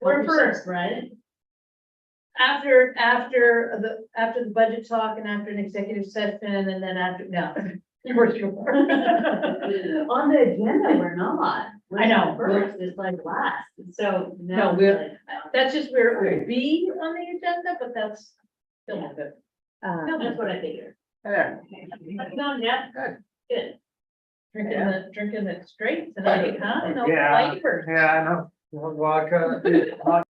Or first, right? After the budget talk and after an executive session and then after, no. For sure. On the agenda, we're not. I know. First, it's like last, so. No, now we're- it's like, That's just where it would be on the agenda, but that's still not good. No, that's what I figured. Yeah, No, yeah, good. good. Drinking it straight tonight, huh? No Yeah. flavors. Yeah, I know. Vodka, hot.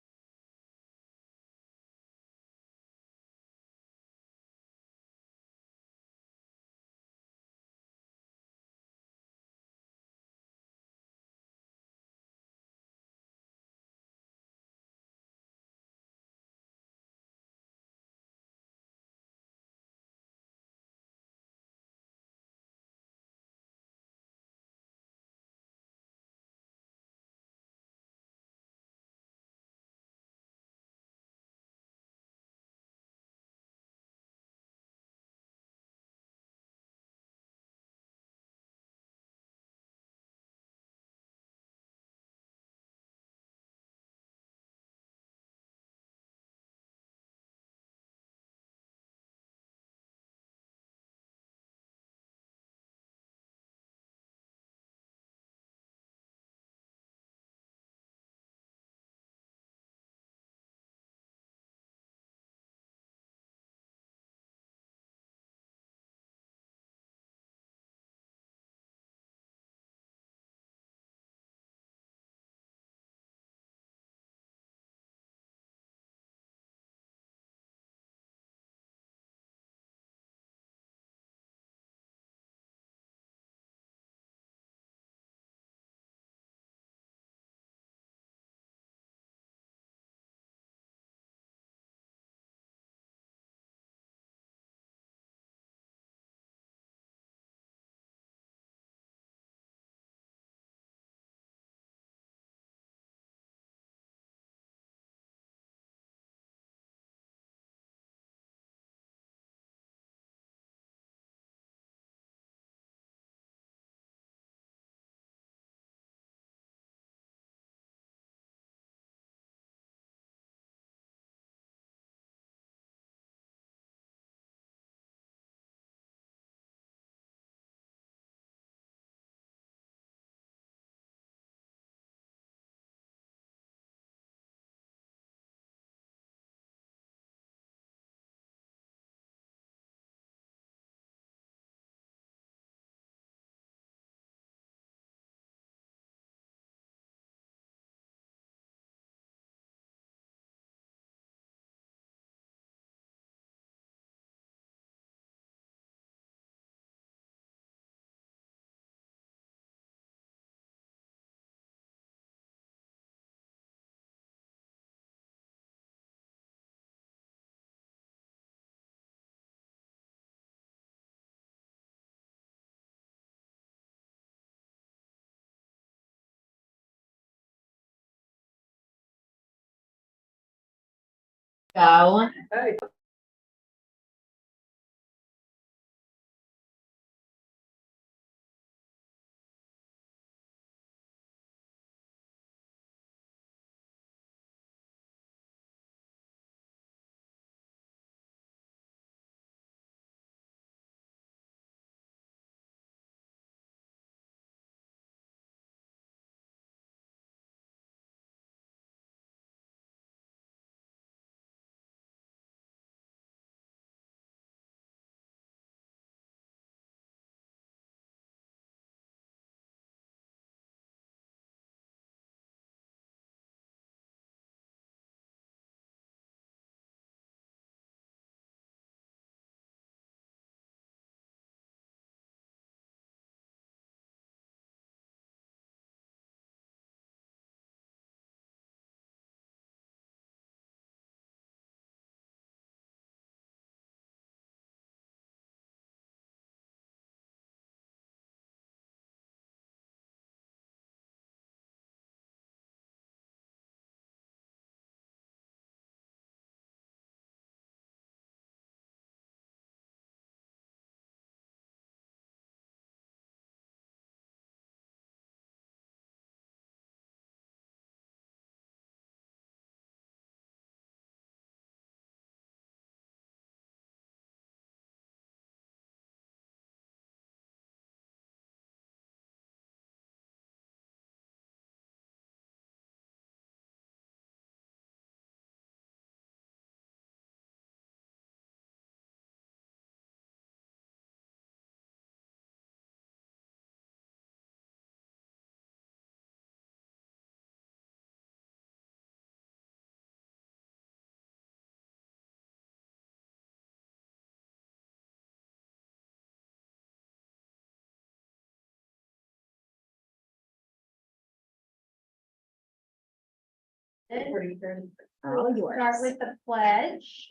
Go. Hey, All yours. Start with the pledge.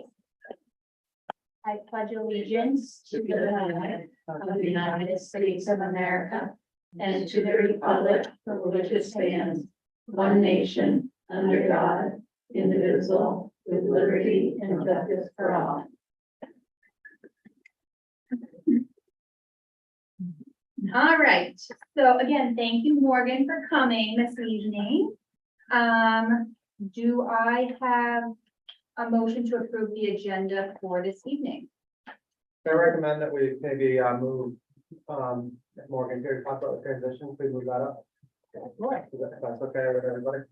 I pledge allegiance to the flag of the United States of America and to the republic for which it stands, one nation, under God, indivisible, with liberty and justice for all. All right, so again, thank you, Morgan, for coming this evening. Do I have a motion to approve the agenda for this evening? I recommend that we maybe move, Morgan here to talk about the transition, please move that up. If that's okay with everybody.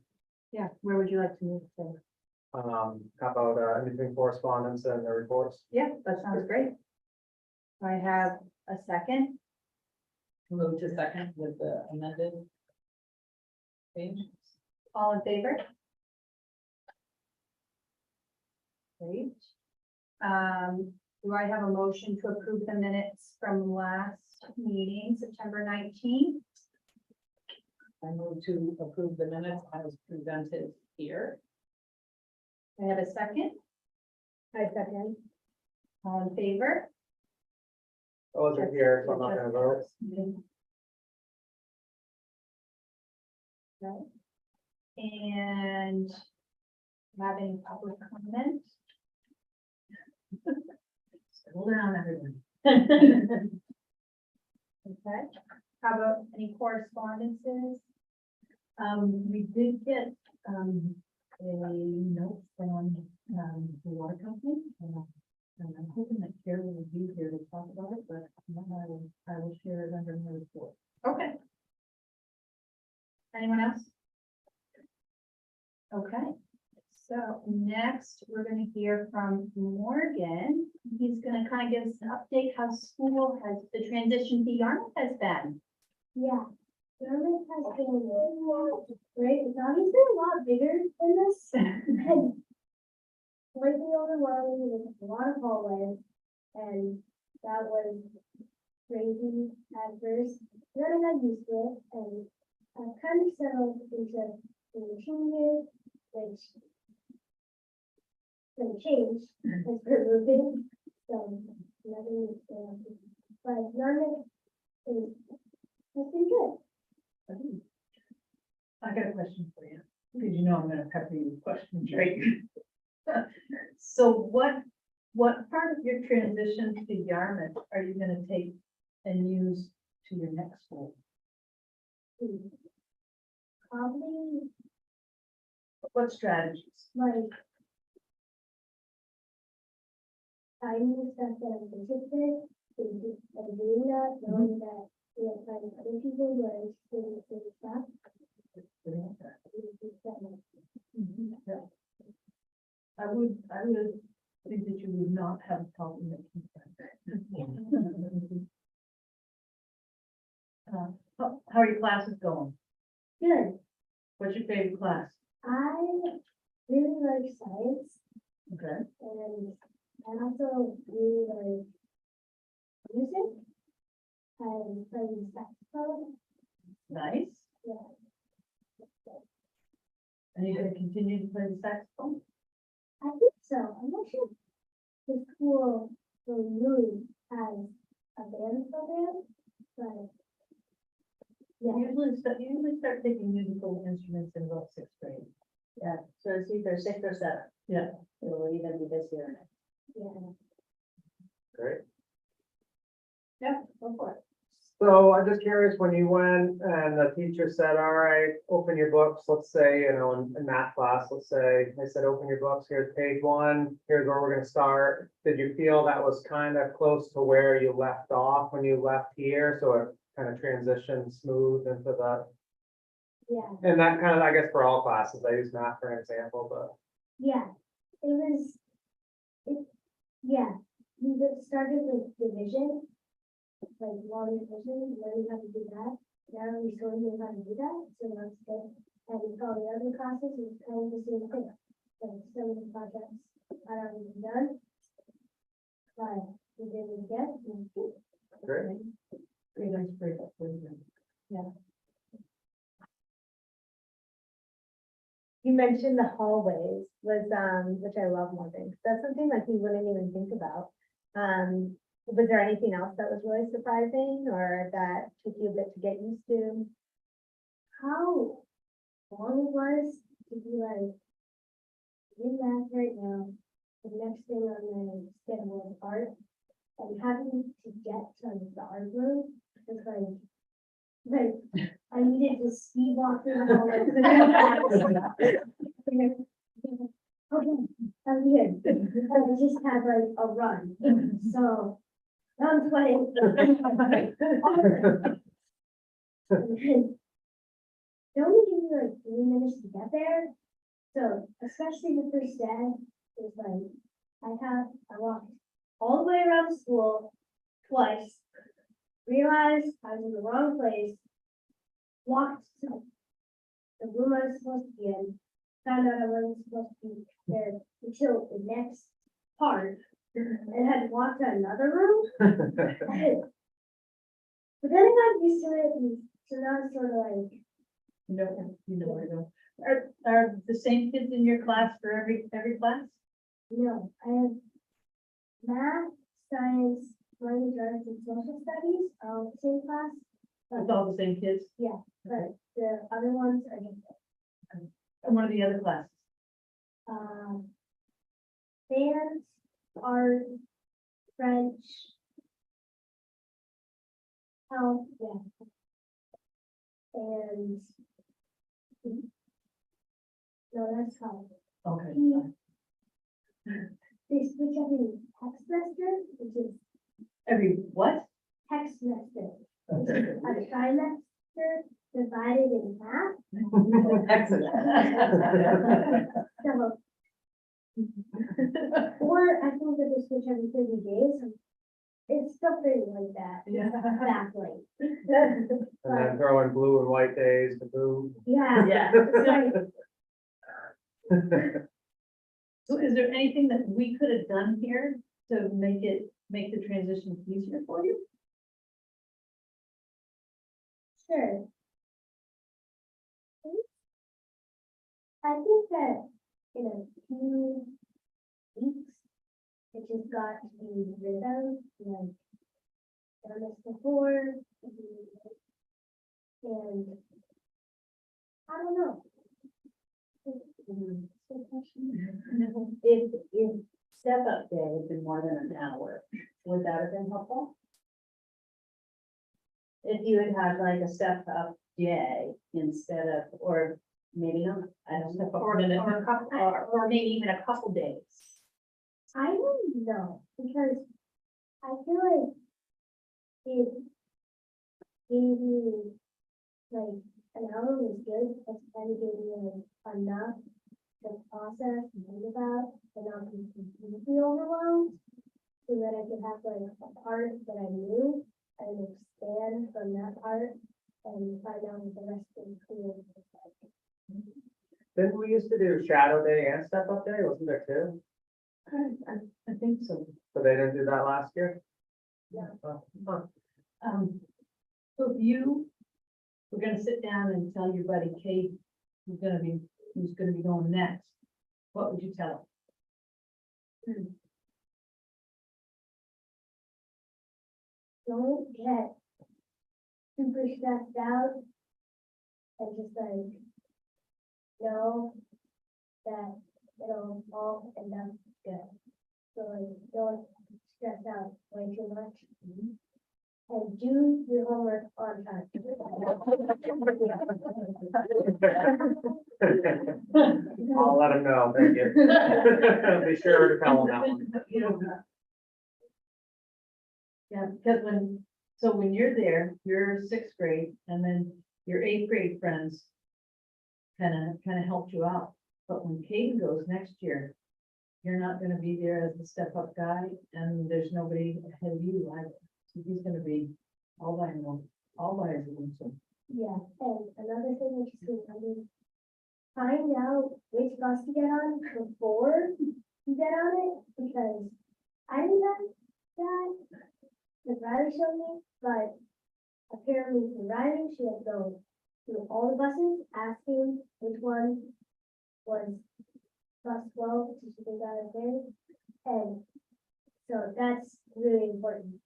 Yeah, where would you like to move to? How about, in between correspondence and the reports? Yeah, that sounds great. I have a second. Move to second with the amended change. All in favor? Great. Do I have a motion to approve the minutes from last meeting, September 19th? I move to approve the minutes as presented here. I have a second. I second. All in favor? I wasn't here, so I'm not gonna vote. Okay. And have any public comment? Hold on, everyone. Okay, how about any correspondences? We did get, a note from, the water company, and I'm hoping that Carol will be here to talk about it, but I will share it under my report. Okay. Anyone else? Okay, so next, we're gonna hear from Morgan. He's gonna kind of give us an update how school has, the transition to Yarmouth has been. Yeah, Yarmouth has been great. It's obviously a lot bigger than this. And slightly overwhelming with a lot of hallways, and that was crazy at first. Then I got used to it, and I've kind of settled into the routine here, which can change as we're moving. So nothing is going to, but Yarmouth is has been good. I got a question for you, because you know I'm gonna pepper you with questions, right? So what part of your transition to Yarmouth are you gonna take and use to your next school? Probably What strategies? like finding stuff that I'm interested and doing that, knowing that, finding other people who are interested in the same stuff. I would think that you would not have a problem making friends. How are your classes going? Good. What's your favorite class? I really like science, Okay. and I also really like music and playing saxophone. Nice. Yeah. Are you gonna continue to play the saxophone? I think so. I'm not sure if the school will really has a band program, but yeah. Usually start taking musical instruments in about sixth grade. Yeah, so it's either 6 or 7. Yeah. It will even be this year. Yeah. Great. Yeah, go for it. So I'm just curious, when you went and the teacher said, all right, open your books, let's say, in math class, let's say, they said, open your books, here's page 1, here's where we're gonna start. Did you feel that was kind of close to where you left off when you left here? So it kind of transitioned smooth into the, Yeah. and that kind of, I guess for all classes, I use math for an example, but. Yeah. Yeah. We started with division, like long division, learning how to do that. Now we sort of know how to do that, so that's good. And all the other classes is kind of the same thing. So some of the projects are already done. But we did it again. And Great. Great icebreaker. Yeah. you mentioned the hallways was, which I love moving. That's something like you wouldn't even think about. Was there anything else that was really surprising or that took you a bit to get used to? How long it was to be like, in math right now, the next thing on my schedule is art, and having to get to the art room was like I needed to speed walk through the hallway. Okay, I'm here. I just had like a run, so I'm playing. It only give you like 3 minutes to get there. So especially the first day, it was like, I walked all the way around the school twice, realized I was in the wrong place, walked to the room I was supposed to be in, found out I wasn't supposed to be there until the next part, and had to walk to another room. But then I got used to it, and so now it's sort of like, You know where to go. Are the same kids in your class for every class? no, I have math, science, language arts, and social studies, all the same class, It's all the same kids? but the other ones are different. And what are the other classes? Dance, art, French, health, yeah. And no, that's health. Okay. They switch every text semester, which is Every what? text semester, which is a trimester divided in half. Excellent. So, or I think that they switch every 30 days. It's something like that. Yeah. Baffling. And then throw in blue and white days to boot. Yeah. Yeah. Right. So is there anything that we could have done here to make the transition easier for you? Sure. I think that in a few weeks, it just got to be rhythm, like done this before, and I don't know. If step up day had been more than an hour, would that have been helpful? If you had had like a step up day instead of, or maybe not, I don't know. Or a couple, or maybe even a couple days. I don't know, because I feel like it gave me, like, an hour was good, but then it gave me like enough to process and think about, and not be completely overwhelmed. So that I could have like a part that I knew and expand from that part and find out what the rest of the school was like. Didn't we used to do shadow day and step up day? Wasn't there two? I think so. But they didn't do that last year? Yeah. Oh, huh. So if you were gonna sit down and tell your buddy Kate who's gonna be going next, what would you tell Don't get super stressed out and just like know that it'll all end up good. So like don't stress out way too much. And do your homework on time. I'll let him know, thank you. Be sure to tell him that one. You know. Yeah, because when you're there, you're sixth grade, and then your eighth grade friends kind of helped you out. But when Caden goes next year, you're not gonna be there as the step-up guy, and there's nobody ahead of you either. So he's gonna be all by his lonesome. Yeah, and another thing which is really find out which bus to get on before you get on it, because I didn't have that. The driver showed me, but apparently for driving, she had to go through all the buses, asking which one 12, teachers they got it there. And so that's really important.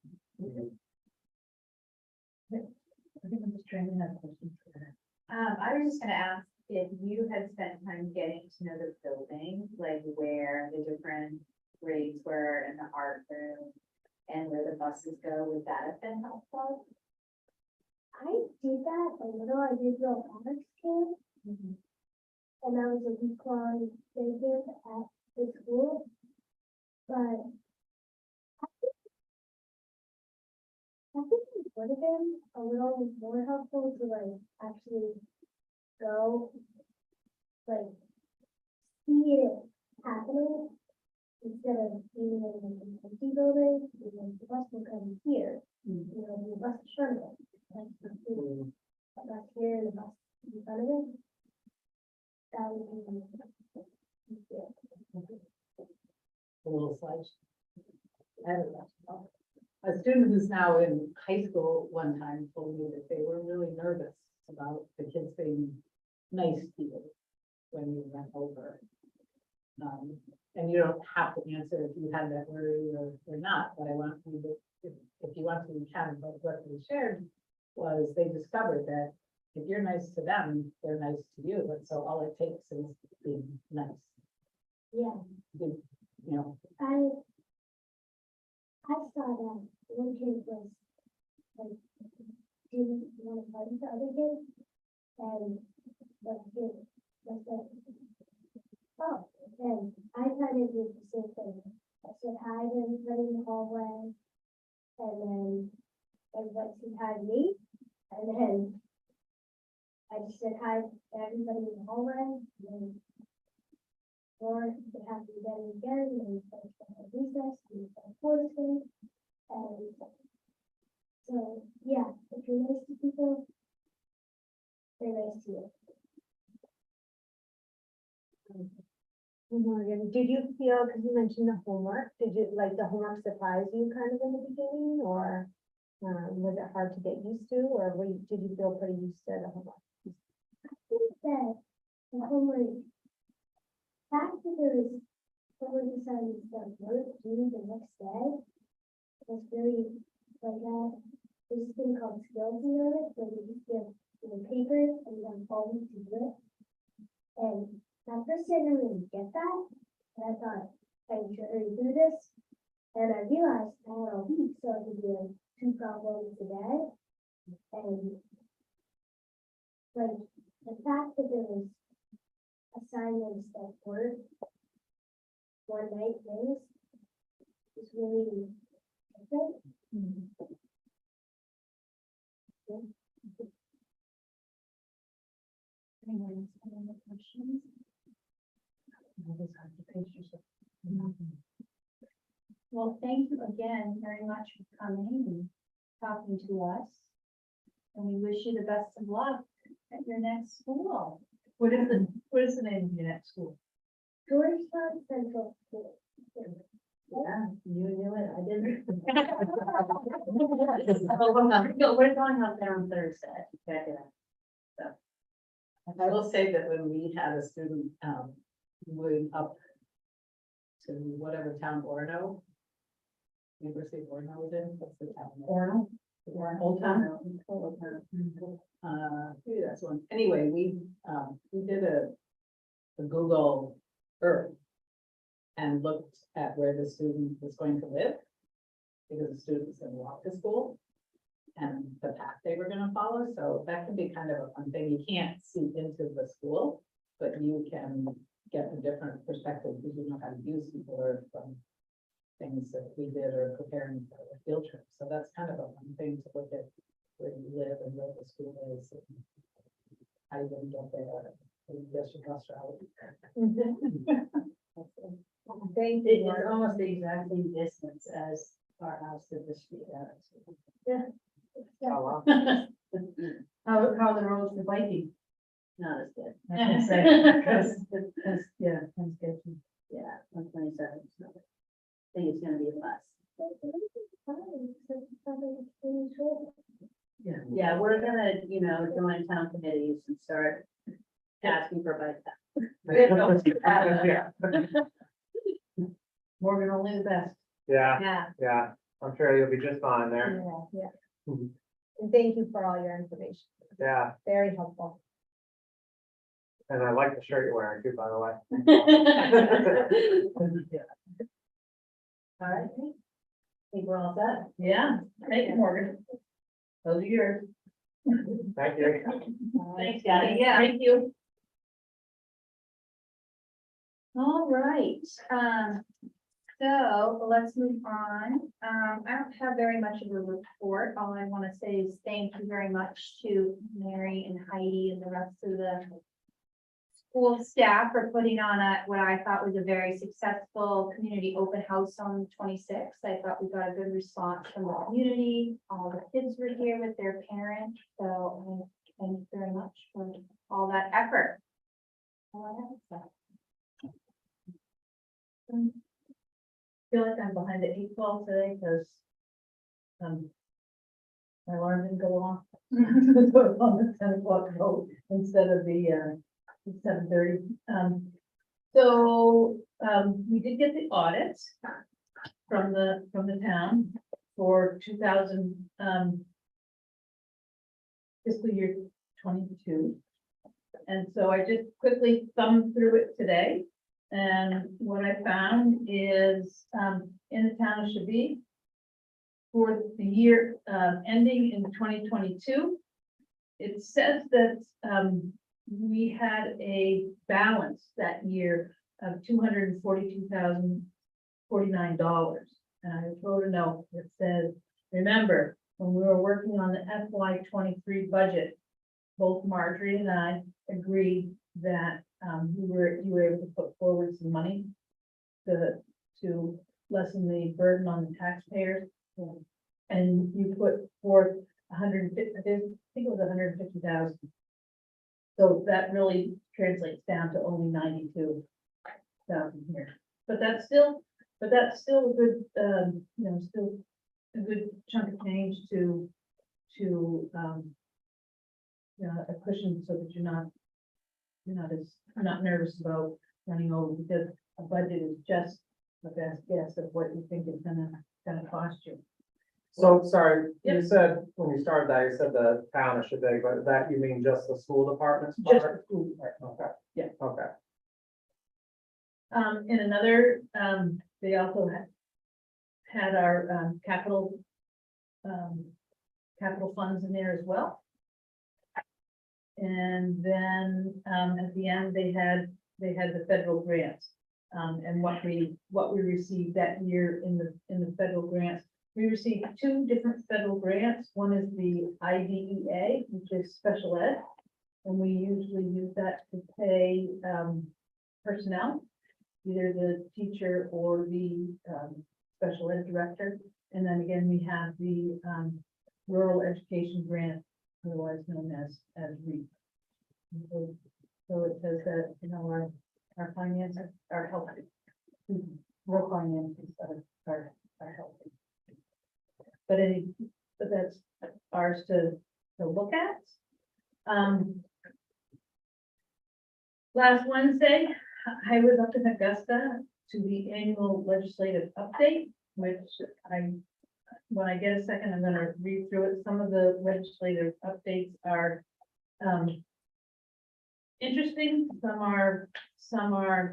I think I'm just trying to have questions for that. I was just gonna ask if you had spent time getting to know the building, like where the different grades were in the art room and where the buses go, would that have been helpful? I did that a little. I did go arts camp, and that was a week-long day camp at the school. But I think it would have been a little more helpful to like actually go, like, see it happening instead of being in an empty building, because the bus will come here, you know, the bus is front of it. Like, the bus here and the bus in front of it. That would be. Yeah. A little slice. I don't know. A student who's now in high school one time told me that they were really nervous about the kids being nice to you when you went over. And you don't have to answer if you had that worry or not, but I want you to, if you want to, you can, but what we shared was they discovered that if you're nice to them, they're nice to you, and so all it takes is being nice. Yeah, You know, I saw that one kid was like didn't want to party to other kids, and the kid was like, oh, and I kind of did the same thing. I said hi to everybody in the hallway, and then everybody said hi to me, and then I just said hi to everybody in the hallway, and then or they have to get it again, and it's like recess, and it's like forcing, and so, yeah, if you're nice to people, they're nice to you. Morgan, did you feel, because you mentioned the homework, did you, like, the homework surprise you kind of in the beginning, or was it hard to get used to, or did you feel pretty used to the homework? I think that the homework, fact that there was homework assignments that weren't due the next day was really like that. There's this thing called skills unit, where you just give papers and you have all week to do it. And at first I didn't really get that, and I thought I should already do this. And I realized I had a week, so I could do like 2 problems a day. And like the fact that there was assignments that weren't one night things is really different. anyone else have any questions? It's hard to pace yourself. Well, thank you again very much for coming and talking to us. And we wish you the best of luck at your next school. What is the name of your next school? Georgetown Central School. Yeah, you knew it, I didn't. We're going out there on Thursday. Check it out. I will say that when we had a student, moving up to whatever town Orono, University of Orono was in, what's the town? Orono. Old Town. Maybe that's one. Anyway, we did a Google Earth and looked at where the student was going to live, because the student was going to walk to school and the path they were going to follow. So that can be kind of a fun thing. You can't see into the school, but you can get a different perspective because you know how to use people or from things that we did or preparing for a field trip. So that's kind of a fun thing to look at where you live and where the school is. And how you gonna get there. And guess your bus route. Thank It's you. almost the exact same distance as our house to the street. Oh, wow. How the roads for biking? Not as good. I can say, because, yeah, I'm sketchy. Yeah, 127. I think it's gonna be less. Yeah, we're gonna, join town committees and start asking for advice. Yeah, Morgan, only the best. Yeah. yeah, I'm sure you'll be just fine there. Yeah. Mhm. And thank you for all your information. Yeah, Very helpful. and I like the shirt you're wearing too, by the way. All right. Think we're all set? Yeah, thank you, Morgan. Those are yours. Thank you. Thanks, guys. Yeah. Thank you. All right, so let's move on. I don't have very much of a report. All I want to say is thank you very much to Mary and Heidi and the rest of the school staff for putting on what I thought was a very successful community open house on the 26th. I thought we got a good response from the community. All the kids were here with their parents, so thank you very much for all that effort. All I have to say. Feel like I'm behind the 8 ball today because my alarm didn't go off. On the 10 o'clock vote instead of the 7:30. We did get the audit from the town for 2000 fiscal year 22. And so I just quickly thumbed through it today. And what I found is, in the town of Shabby, for the year, ending in 2022, it says that, we had a balance that year of $242,049. And I wrote a note that says, remember, when we were working on the FY23 budget, both Marjorie and I agreed that you were able to put forward some money to lessen the burden on the taxpayers. And you put forth 150, I think it was 150,000. So that really translates down to only 92,000 here. But that's still a good, still a good chunk of change to a cushion so that you're not nervous about running over, because a budget is just the best guess of what you think it's gonna cost you. So, sorry, you Yep. said, when you started that, you said the town of Shabby, but that you mean just the school department's Just part? the school department. Okay. Yeah. Okay. In another, they also had our capital funds in there as well. And then at the end, they had the federal grants. And what we received that year in the federal grants. We received 2 different federal grants. One is the IDEA, which is special ed. And we usually use that to pay personnel, either the teacher or the special ed director. And then again, we have the rural education grant, otherwise known as REAP. So it says that, our finances are healthy. Rural finances are healthy. But that's ours to look at. Last Wednesday, I was up in Augusta to the annual legislative update, which when I get a second, I'm gonna read through it. Some of the legislative updates are interesting, some are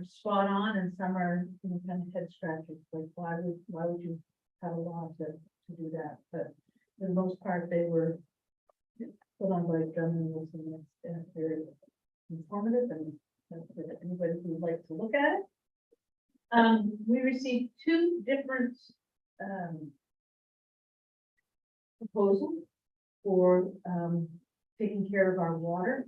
spot on, and some are, kind of head scratchers, like why would you have a law to do that? But for the most part, they were put on by Drummond Wilson, and it's very informative, and for anybody who would like to look at it. We received 2 different proposals for taking care of our water.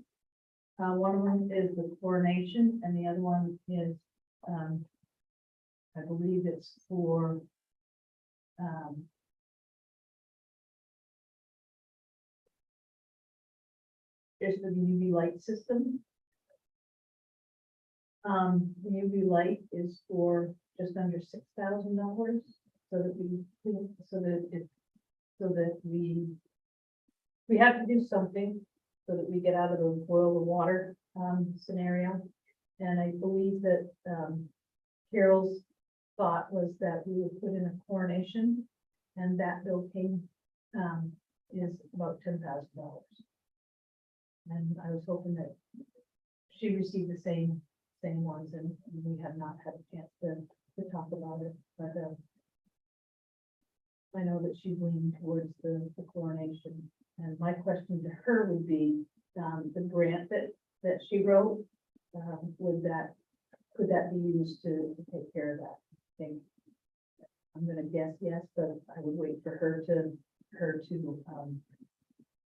One of them is the chlorination, and the other one is, I believe it's for just for the UV light system. The UV light is for just under $6,000, so that we have to do something so that we get out of the boil the water scenario. And I believe that, Carol's thought was that we would put in a coronation, and that bill came, is about $10,000. And I was hoping that she received the same ones, and we have not had a chance to talk about it, but, I know that she's leaning towards the coronation, and my question to her would be, the grant that she wrote, could that be used to take care of that thing? I'm gonna guess yes, but I would wait for her to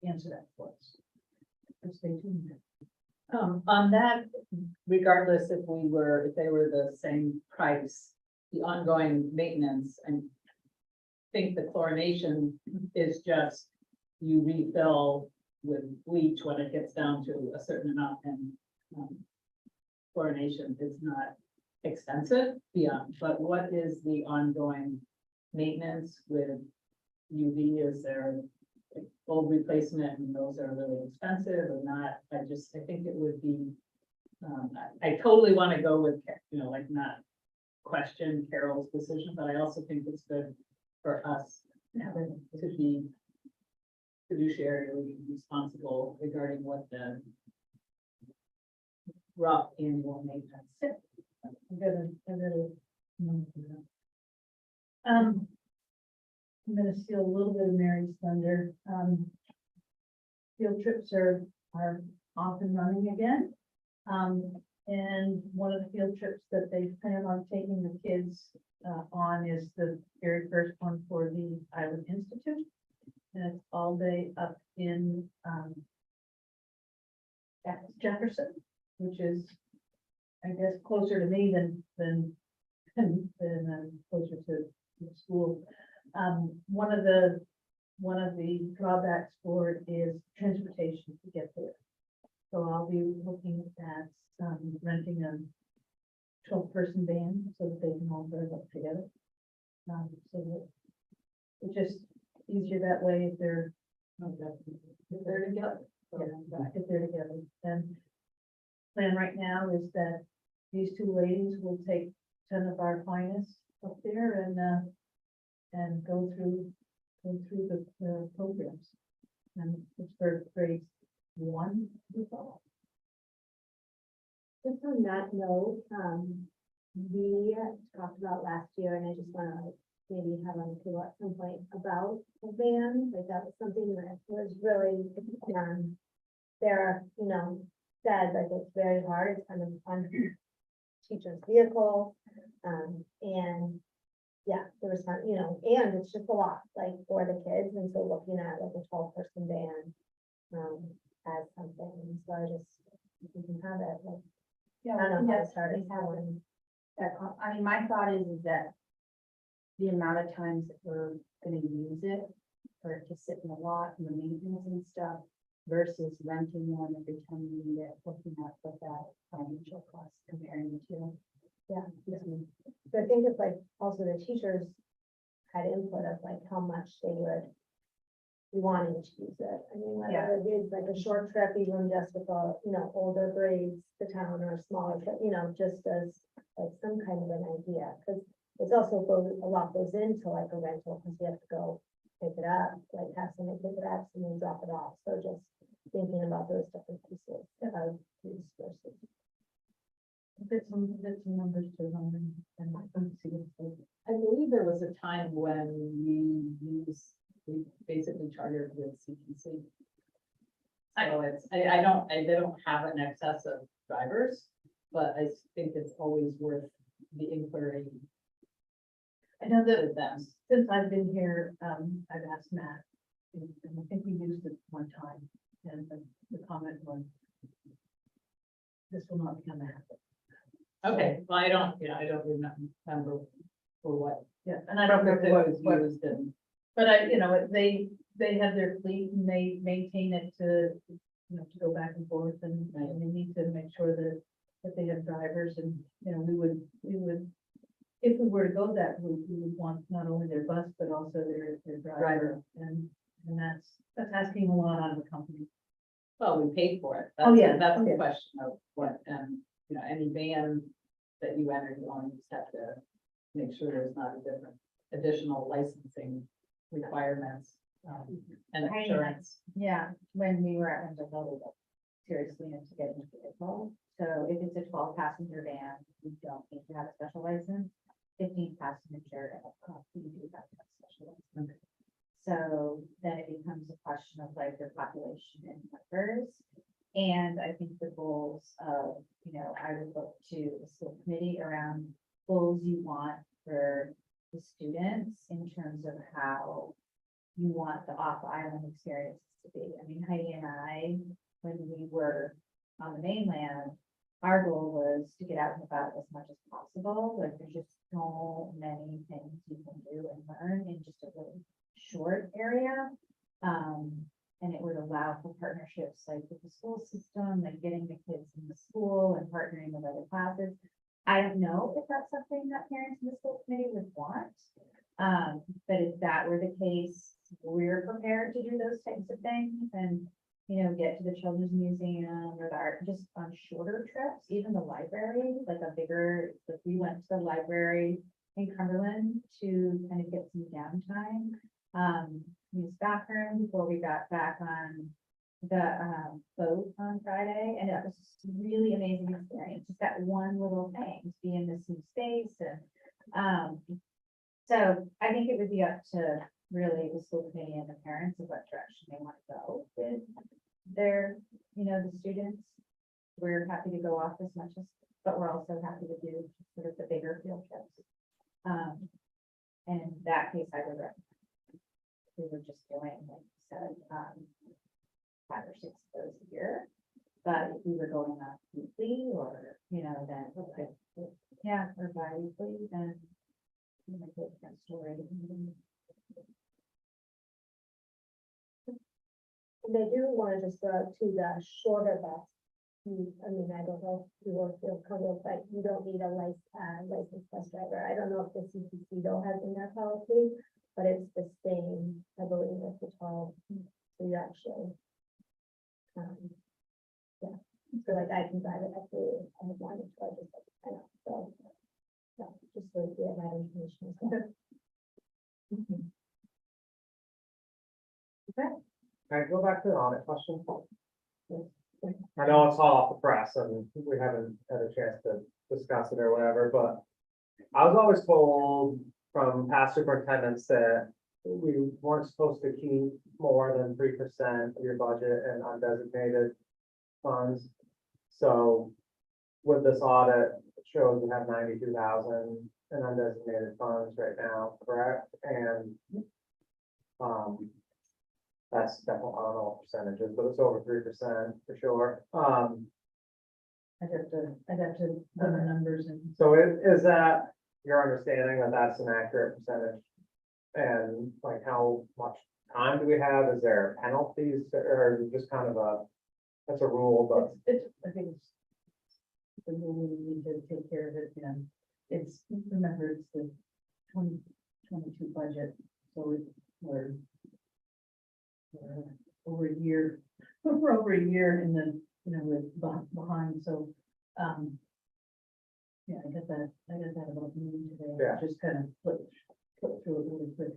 answer that for us. So stay tuned. On that, regardless if they were the same price, the ongoing maintenance, and think the chlorination is just you refill with bleach when it gets down to a certain amount, and chlorination is not expensive beyond, but what is the ongoing maintenance with UV? Is there like bulb replacement, and those are really expensive or not? I think it would be, I totally want to go with, like not question Carol's decision, but I also think it's good for us to be fiduciarily responsible regarding what the rough annual maintenance. I'm gonna steal a little bit of Mary's thunder. Field trips are off and running again. And one of the field trips that they plan on taking the kids on is the very first one for the Island Institute. And it's all day up in Jefferson, which is, I guess, closer to me than closer to the school. One of the drawbacks for it is transportation to get there. So I'll be looking at renting a 12-person van so that they can all drive up together. So that it's just easier that way if they're together. Yeah, if they're together. And plan right now is that these two ladies will take 10 of our finest up there and go through the programs. And it's for grades 1 to 5. Just on that note, we talked about last year, and I just wanna maybe have on to at some point about a van, like that was something that was really, there, said, like, it's very hard, it's kind of on teacher's vehicle, and yeah, there was some, and it's just a lot, like, for the kids, and so looking at like a 12-person van, as something, and so I just, if we can have it, like, I don't know how to start it, one. I mean, my thought is that the amount of times that we're gonna use it for it to sit in the lot and the maintenance and stuff versus renting one every time we need it, looking at what that financial cost comparing the two. Yeah. So I think it's like, also the teachers had input of like how much they would be wanting to use it. I mean, Yeah. whether it is like a short trip, even just with the, older grades, the town, or a smaller trip, just as like some kind of an idea, because it's also a lot goes into like a rental, because you have to go pick it up, like have somebody pick it up, and then drop it off. So just thinking about those different pieces of these versus. Get some numbers to them and see what it's like. I believe there was a time when we basically chartered with CPC. So they don't have an excess of drivers, but I think it's always worth the inquiry I know that with them. since I've been here, I've asked Matt, and I think we used it one time, and the comment was, this will not become a habit. Okay, well, I don't remember for what. Yeah, and I don't know It was used and. but they have their fleet and they maintain it to go back and forth, and they need to make sure that they have drivers, and, we would, if we were to go that route, we would want not only their bus, but also their driver, and that's asking a lot out of the company. Well, we paid for it. Oh, yeah. That's Oh, the yeah. question of what, any van that you enter, you only just have to make sure there's not a different additional licensing requirements, and Right. insurance. Yeah, when we were at Windsor, seriously into getting a vehicle. So if it's a 12-passenger van, you don't need to have a special license. 15-passenger, you do have to have a special license. So then it becomes a question of like the population and numbers. And I think the goals of, I would look to the school committee around goals you want for the students in terms of how you want the off-island experience to be. I mean, Heidi and I, when we were on the mainland, our goal was to get out and about as much as possible. Like, there's just so many things you can do and learn in just a really short area. And it would allow for partnerships like with the school system, like getting the kids in the school and partnering with other classes. I don't know if that's something that parents in the school committee would want. But if that were the case, we're prepared to do those types of things and, get to the children's museum or the art, just on shorter trips, even the library, like we went to the library in Cumberland to kind of get some downtime. Use bathroom before we got back on the boat on Friday, and it was just a really amazing experience. Just that one little thing, to be in this new space, and so I think it would be up to really the school committee and the parents of what direction they want to go with their, the students. We're happy to go off as much as, but we're also happy to do sort of the bigger field trips. And in that case, I would recommend we were just doing, like you said, 5 or 6 of those a year. But if we were going on weekly or, then, yeah, or bi-weekly, then it might be a different story. They do want to just go to the shorter bus. I mean, I don't know if you will feel comfortable, but you don't need a licensed bus driver. I don't know if the CPC though has in their policy, but it's the same, I believe, as the 12. So you actually, yeah, so like I can drive it actually, I have wanted to, I just, I know, so. Yeah, just so you have that information. as well. Can I go back to the audit question? I know it's all off the press and we haven't had a chance to discuss it or whatever, but I was always told from past superintendents that we weren't supposed to keep more than 3% of your budget in undesignated funds. So with this audit, it shows we have 92,000 in undesignated funds right now, correct? And that's definitely, I don't know what percentages, but it's over 3% for sure. I'd have to run the numbers and. So is that your understanding that that's an accurate percentage? And like how much time do we have? Is there penalties or is it just kind of that's a rule, but I think it's. The rule we need to take care of it, and remember, it's the 2022 budget, so we're over a year, we're over a year and then, we're behind, so, yeah, I got that about noon today. Yeah. Just kind of flip through it really quick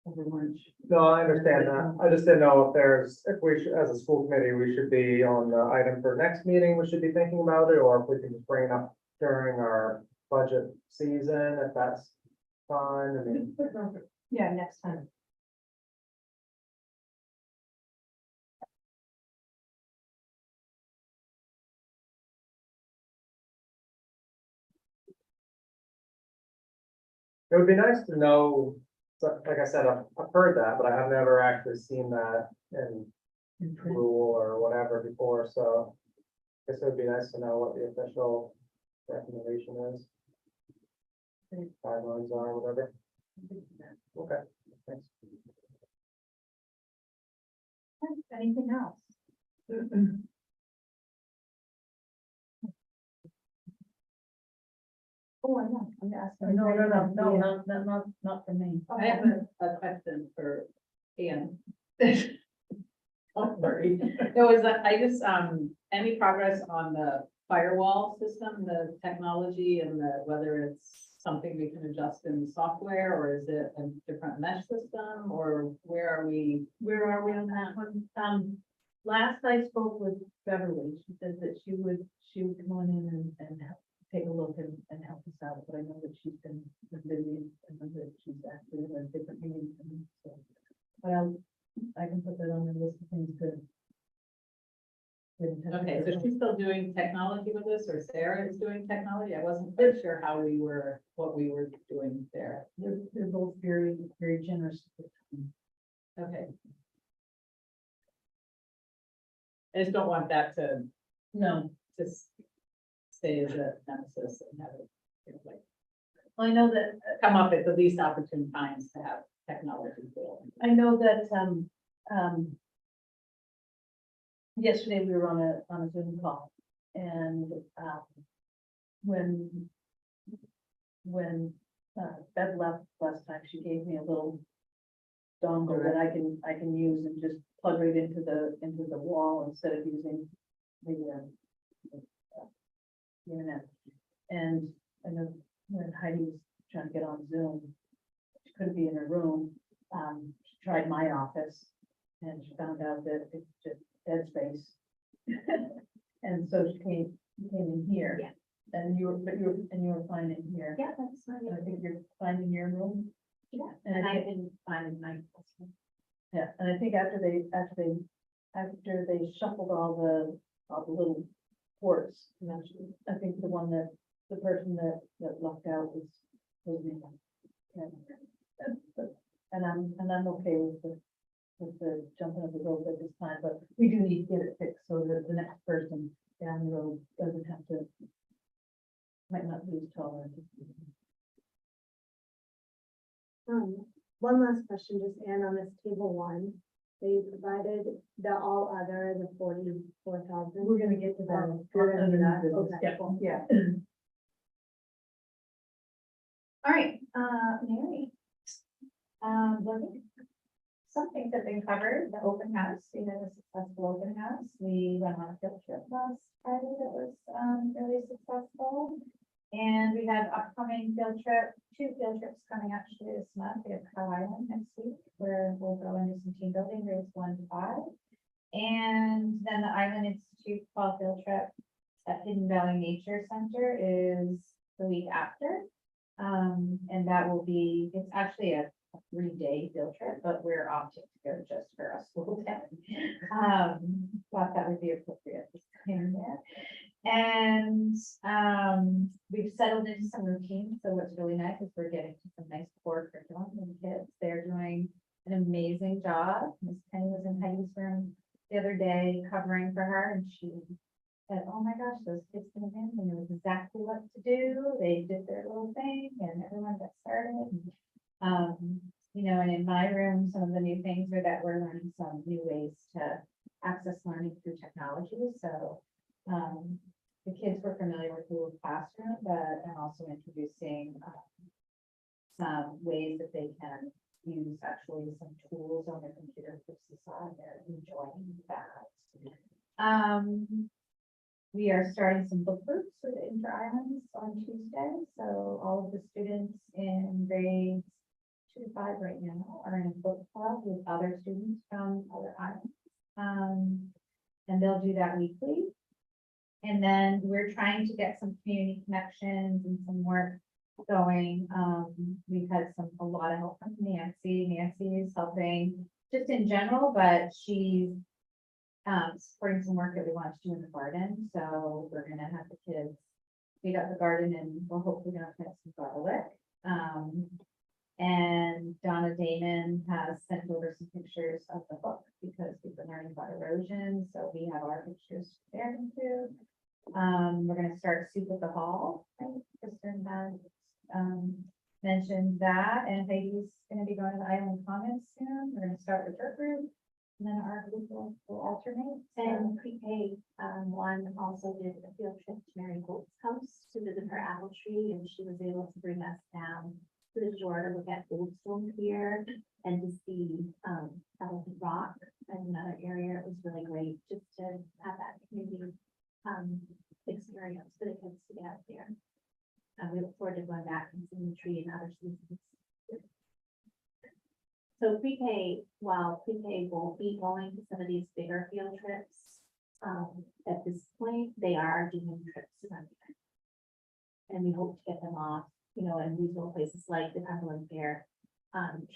over lunch. no, I understand that. I just didn't know if we should, as a school committee, we should be on the item for next meeting, we should be thinking about it, or if we can just bring it up during our budget season, if that's fine. I mean, Yeah, next time. it would be nice to know, so, like I said, I've heard that, but I have never actually seen that in In print. rule or whatever before, so. I guess it would be nice to know what the official recommendation is. Guidelines are, whatever. Okay, thanks. Anything else? Oh, I know, I'm asking. No, not for me. I have a question for Ian. Don't worry. No, is that, I just, any progress on the firewall system, the technology and whether it's something we can adjust in the software, or is it a different mesh system, or where are we? Where are we on that one? Last I spoke with Beverly, she said that she would come on in and take a look and help us out, but I know that she's been busy, and I know that she's active in different meetings, and so. But I can put that on the list of things to. get in touch with Okay, her. so she's still doing technology with us, or Sarah is doing technology? I wasn't quite sure how we were, what we were doing there. They're both very, very generous. Okay. I just don't want that to No, just stay as a nemesis and have it, like, I know that, come up at the least opportune times to have technology fail. I know that, yesterday we were on a Zoom call, and, when Bev left last time, she gave me a little dongle that I can use and just plug right into the wall instead of using the internet. And I know when Heidi was trying to get on Zoom, she couldn't be in her room. She tried my office and she found out that it's just dead space. And so she came in here. Yeah. And you were fine in here. Yeah, that's fine. And I think you're fine in your room. Yeah, And and I I've think, been finding my. yeah, and I think after they shuffled all the little ports, you know, I think the person that left out was me. And I'm okay with the jumping of the rope at this time, but we do need to get it fixed so that the next person down the road doesn't have to, might not lose tolerance. One last question, just Anne, on this table one, they provided the all other, the 44,000. We're gonna get to that. We're gonna do that, Yeah, okay. yeah. All right, Mary. Looking. Some things have been covered, the open house, we had a successful open house, we went on a field trip last Friday that was, really successful. And we have upcoming field trip, 2 field trips coming actually this month, we have Cow Island next week, where we'll go into some team building, grades 1 to 5. And then the Island Institute fall field trip at Hidden Valley Nature Center is the week after. And that will be, it's actually a 3-day field trip, but we're opting to go just for a school day. Thought that would be appropriate this time there. And we've settled into some routines, so what's really nice is we're getting to some nice core curriculum with the kids. They're doing an amazing job. Miss Penny was in Heidi's room the other day covering for her, and she said, oh my gosh, those kids came in, they knew exactly what to do. They did their little thing and everyone got started. You know, and in my room, some of the new things are that we're learning some new ways to access learning through technology. So the kids were familiar with Google Classroom, but I'm also introducing some ways that they can use actually some tools on their computer for society. They're enjoying that. We are starting some book groups with Inter Islands on Tuesday. So all of the students in grades 2 to 5 right now are in a book club with other students from other islands. And they'll do that weekly. And then we're trying to get some community connections and some work going. We've had a lot of help from Nancy. Nancy is helping just in general, but she's supporting some work that we want to do in the garden. So we're gonna have the kids feed up the garden and we're hopefully gonna plant some garlic. And Donna Damon has sent over some pictures of the book because we've been learning about erosion. So we have our pictures there too. We're gonna start Soup at the Hall. Right? Kristen has mentioned that, and Heidi's gonna be going to the Island Commons soon. We're gonna start with her group. And then our group will alternate. And Pre-K, one also did a field trip to Mary Holt's house to visit her apple tree, and she was able to bring us down to the shore to look at Old Stone Pier and to see, Elephant Rock and another area. It was really great just to have that community, experience for the kids to get out there. And we look forward to going back and seeing the tree and other seasons. So pre-K, while pre-K won't be going to some of these bigger field trips, at this point, they are doing trips around the country. And we hope to get them off, you know, in reasonable places like the Cumberland Fair,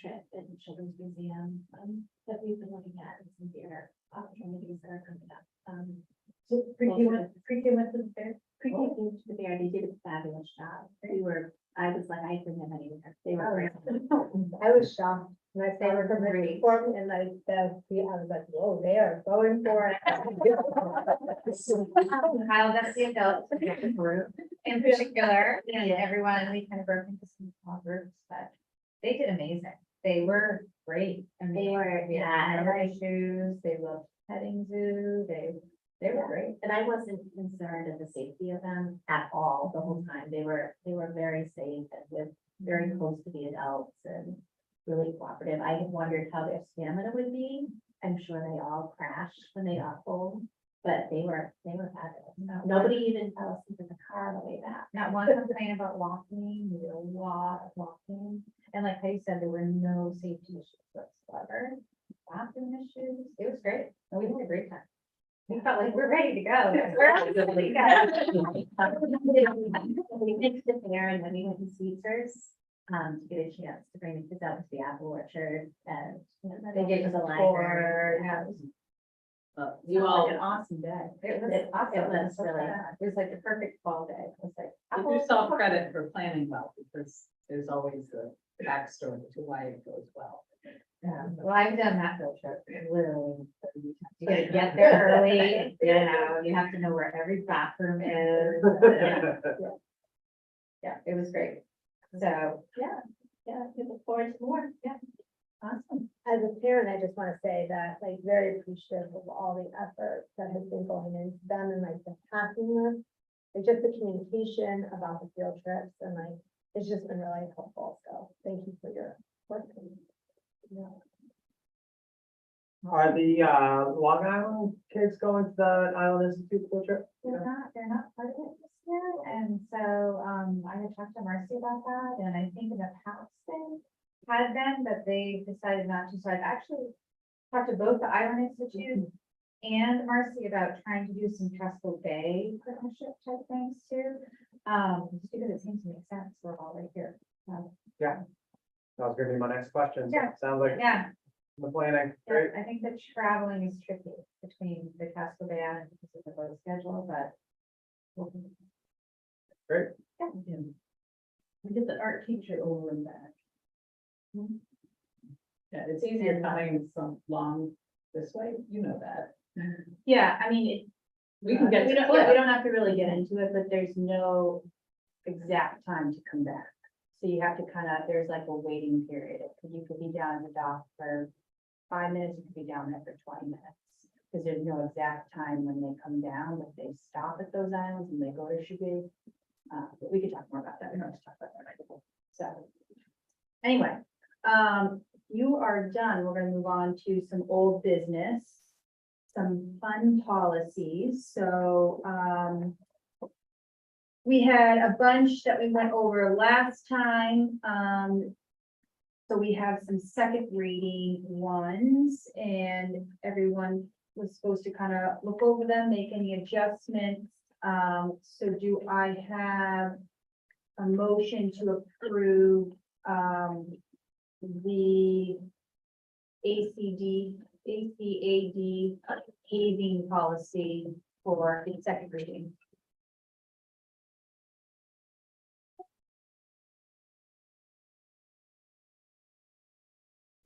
trip and Children's Museum, that we've been looking at and some theater opportunities that are coming up. So pre-K went to the fair? Pre-K came to the fair, they did a fabulous job. I was like, I bring them anywhere. They were great. I was shocked when I saw her from the Great. form and I was like, whoa, they are going for it. Kyle, that's the adults in particular, and everyone, we kind of broke into some small groups, but they did amazing. They were great. And They were, yeah, and I- shoes, they loved petting zoo, they were great. And I wasn't concerned of the safety of them at all the whole time. They were very safe and with very close to the adults and really cooperative. I had wondered how their stamina would be. I'm sure they all crashed when they got home, but they were fabulous. Nobody even fell asleep in the car on the way back. Not one complaint about walking, we did a lot of walking, and like how you said, there were no safety issues whatsoever. Bathroom issues, it was great, and we had a great time. We felt like we're ready to go. We mixed it there and then we went to Caesar's, to get a chance to bring the kids out to the apple orchard and. They gave us the a library. tour, yeah, it was You like all, an awesome day. It was It awesome. was So really fun. It was like the perfect fall day. It was like. give yourself credit for planning well, because there's always the backstory to why it goes well. Well, I've done that field trip, literally. You gotta get there early, you know, you have to know where every bathroom is. Yeah, it was great. So, Yeah, we look forward to more. yeah, awesome. As a parent, I just want to say that, like, very appreciative of all the effort that has been going into them and like the happiness. Like just the communication about the field trips and like, it's just been really helpful. So thank you for your work. Are the, Long Island kids going to the Island Institute field trip? They're not part of it this year, and so, I had talked to Marcy about that, and I think in the past they had been, but they decided not to, so I've actually talked to both the Island Institute and Marcy about trying to do some Castle Bay partnership type things too. Just because it seems to make sense, we're all right here. That was gonna be my next question. So Yeah. it sounds like Yeah, the planning, yeah, great. I think the traveling is tricky between the Castle Bay Island because of the boat schedule, but. Great. We get the art teacher over and back. Yeah, it's easier coming from long this way, you know that. Yeah, I mean, We can get. we to don't, Cliff. we don't have to really get into it, but there's no exact time to come back. So you have to kind of, there's like a waiting period, because you could be down in the dock for 5 minutes, you could be down there for 20 minutes. Because there's no exact time when they come down, but they stop at those islands and they go to Shuby. But we could talk more about that, we don't have to talk about that right now. So, anyway, you are done, we're gonna move on to some old business. Some fun policies, so, we had a bunch that we went over last time, so we have some second reading ones, and everyone was supposed to kind of look over them, make any adjustments. So do I have a motion to approve, the ACAD paving policy for its second reading?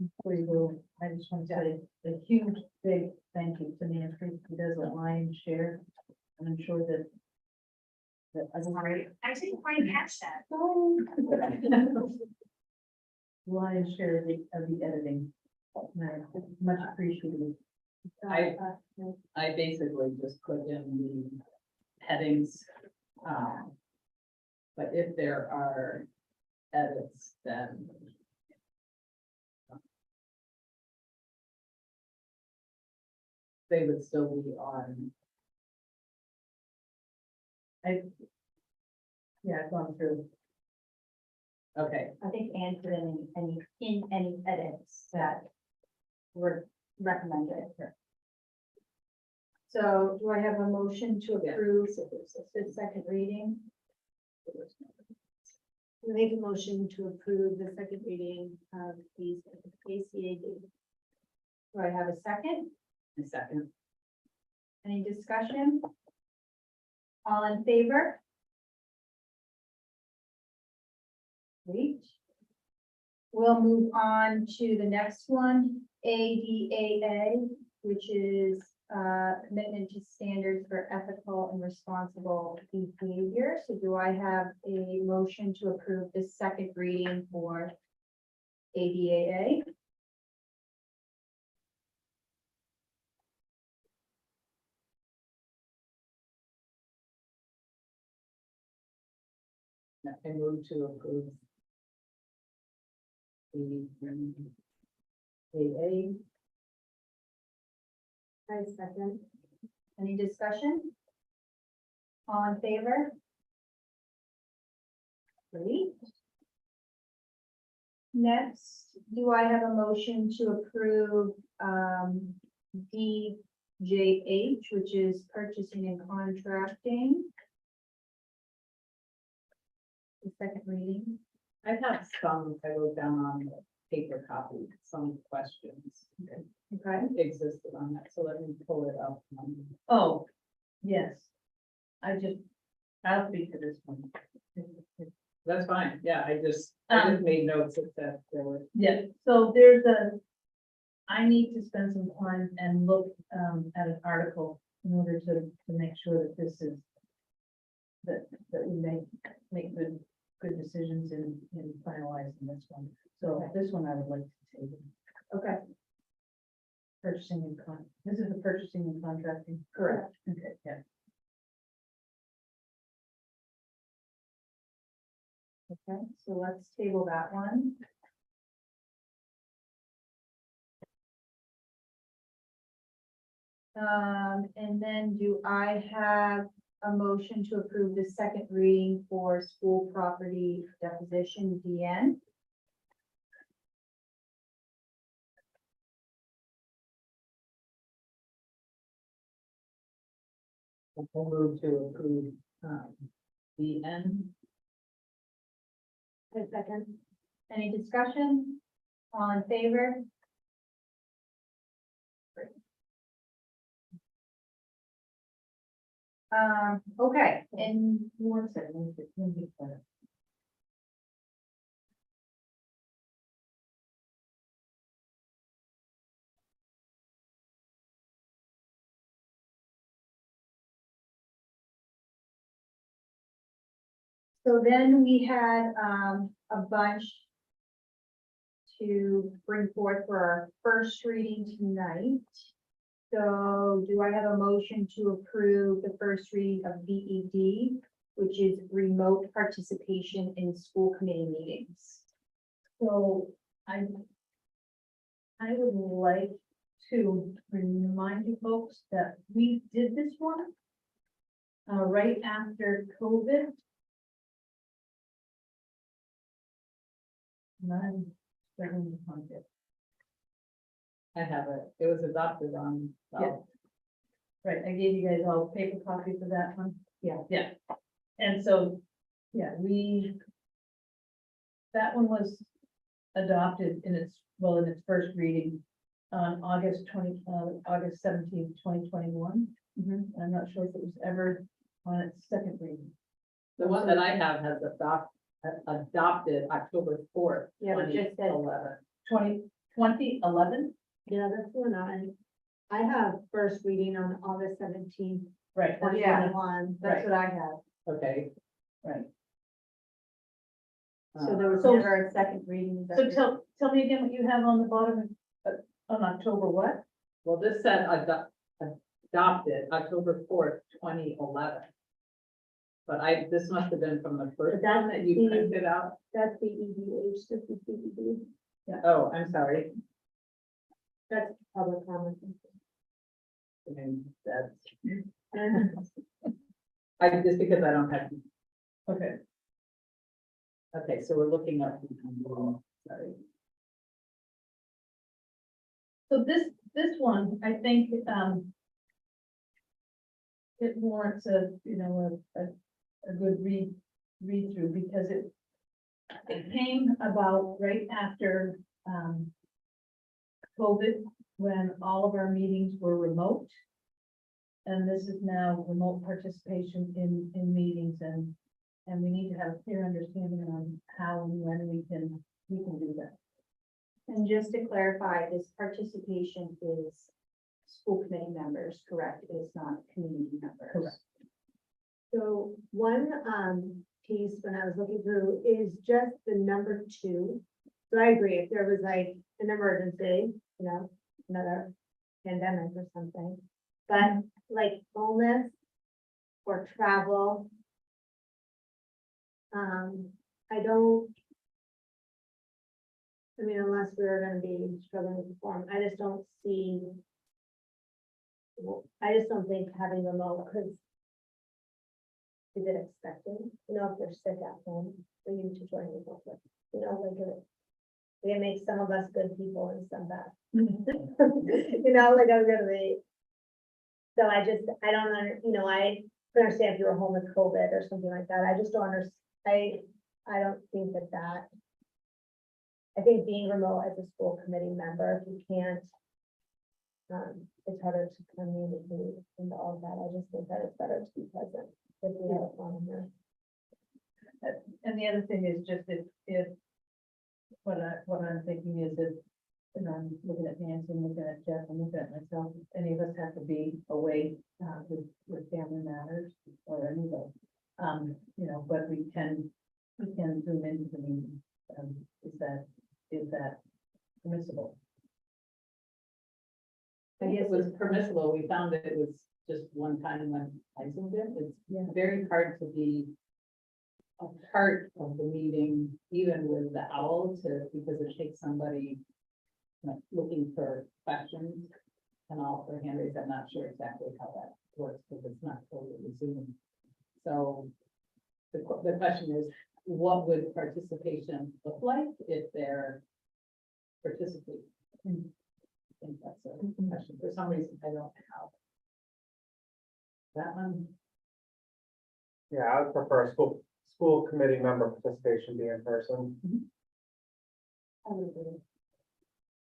Before you go, I just want to say a huge, big thank you to Nancy, who does a lion's share. And I'm sure that. As a I didn't quite catch that. lion's share of the editing. Much appreciated. I basically just put in the headings. But if there are edits, then they would still be on. Yeah, I've gone through. Okay, I think Ann put in any edits that were recommended. So do I have a motion to Yeah. approve the second reading? We make a motion to approve the second reading of these ACAD. Do I have a second? a second. Any discussion? All in favor? Great. We'll move on to the next one, ADAA, which is commitment to standards for ethical and responsible behavior. So do I have a motion to approve the second reading for ADAA? I move to approve the AA. I second. Any discussion? All in favor? Great. Next, do I have a motion to approve DJH, which is purchasing and contracting? The second reading. I have some, I wrote down on the paper copy, some questions that Okay. existed on that, so let me pull it up. Oh, yes. I'll speak to this one. That's fine, yeah, I just made notes that there were. Yeah, so I need to spend some time and look at an article in order to make sure that this is, that we make good decisions in finalizing this one. So this one I would like to take. Okay, Purchasing and this is the purchasing and contracting. correct. Okay, yeah. Okay, so let's table that one. And then do I have a motion to approve the second reading for school property deposition DN? I move to approve, the end. I second. Any discussion? All in favor? Great. Okay, and One second, let me get that. so then we had a bunch to bring forth for our first reading tonight. So do I have a motion to approve the first reading of VED, which is remote participation in school committee meetings? So I would like to remind you folks that we did this one right after COVID. And I'm struggling to find it. I have it, it was adopted on. Yeah. Right, I gave you guys all paper copies of that one. Yeah. Yeah, and so, yeah, that one was adopted in its first reading on August 17th, 2021. I'm not sure if it was ever on its second reading. The one that I have has adopted October 4th, Yeah, but just said- 2011. 2011? Yeah, that's the one I have first reading on August 17th, Right, that's Yeah. 2021. That's what I have. Okay. right. So there was So- never a second reading. So tell me again what you have on the bottom on October what? Well, this said adopted October 4th, 2011. but this must have been from the first That's one that you the- printed out. That's the EDH, this is the ED, Oh, I'm sorry. that's public comment. And that's, just because I don't have. Okay. Okay, so we're looking up. Sorry. So this one, I think, it warrants a, a good read through because it came about right after, COVID, when all of our meetings were remote. And this is now remote participation in meetings and we need to have a clear understanding on how and when we can do that. And just to clarify, this participation is school committee members, correct? It is not community members. Correct. So one, piece when I was looking through is just the number 2. So I agree, if there was like an emergency, another pandemic or something. But like illness or travel. I mean, unless we were gonna be struggling with the form, I just don't see. I just don't think having remote, because is it expected, if they're sick at home, for you to join the public, it makes some of us good people and some bad. Like I'm gonna be. So I don't I understand if you were home with COVID or something like that, I just don't I don't think that. I think being remote as a school committee member, if you can't. It's harder to communicate into all of that, I just think that it's better to be present if we have a phone here. And the other thing is just if what I'm thinking is if, I'm looking at Nancy, I'm looking at Jeff, I'm looking at myself, if any of us have to be away, with family matters or anybody. But we can zoom into the meeting. Is that permissible? I guess it was permissible. We found that it was just one time when I zoomed in. It's very hard to be a part of the meeting, even with the owl, because it takes somebody looking for questions and all for hand raised. I'm not sure exactly how that works because it's not totally Zoom. So the question is, what would participation look like if they're participating? I think that's a question. For some reason, I don't have that one. Yeah, I would prefer school committee member participation be in person. I would agree.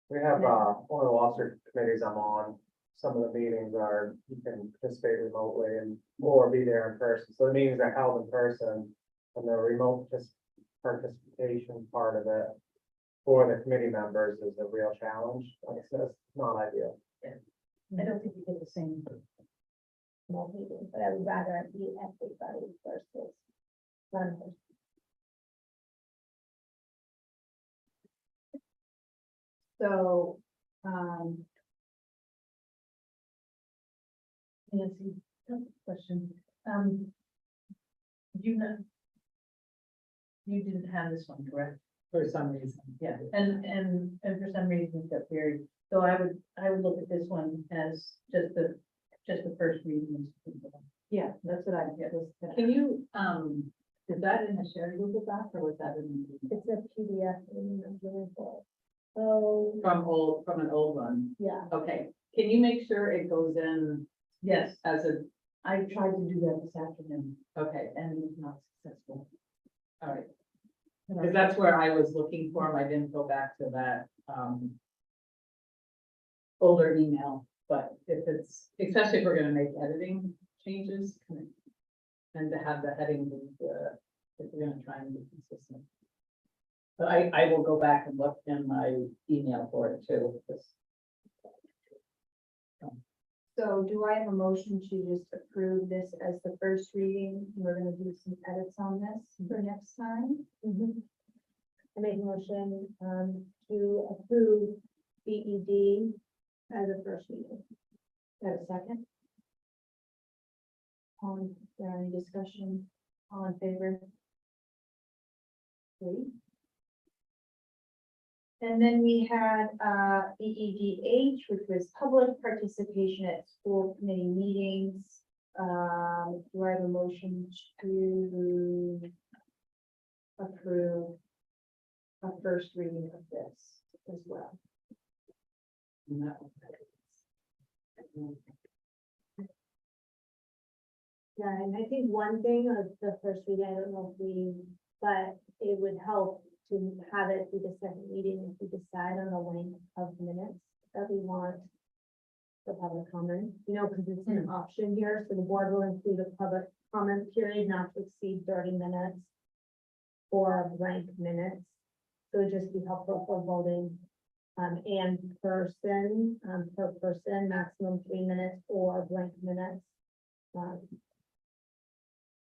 We have, one of the lawsuit committees I'm on, some of the meetings are, you can participate remotely or be there in person. So the meetings are held in person and the remote participation part of it for the committee members is a real challenge. It's not ideal. I don't think we get the same. Small meeting, but I would rather it be everybody versus one person. So, Nancy, question, you didn't have this one, correct? For some reason. Yeah, and for some reason it got buried, so I would look at this one as just the first reading. Yeah, that's what I get. Can you, is that in a shared Google Doc or was that in? It's a PDF in the report. Oh, From an old one? yeah. Okay, can you make sure it goes in Yes, as a, I tried to do that this afternoon okay, and it was not successful. all right. Because that's where I was looking for them. I didn't go back to that, older email, but if it's, especially if we're gonna make editing changes, and to have the heading, if we're gonna try and be consistent. But I will go back and look in my email for it too, because so do I have a motion to just approve this as the first reading? We're gonna do some edits on this for next time. I make a motion, to approve BED as a first reading. Have a second? Is there any discussion? All in favor? Great. And then we had, EEDH, which was public participation at school committee meetings. Do I have a motion to approve a first reading of this as well? And that was- Yeah, and I think one thing of the first reading, I don't know if we, but it would help to have it be the second reading if we decide on the length of minutes that we want the public comment, you know, because it's an option here, so the board will include a public comment period not to exceed 30 minutes or blank minutes. So it'd just be helpful for voting, and person, per person, maximum 3 minutes or blank minutes.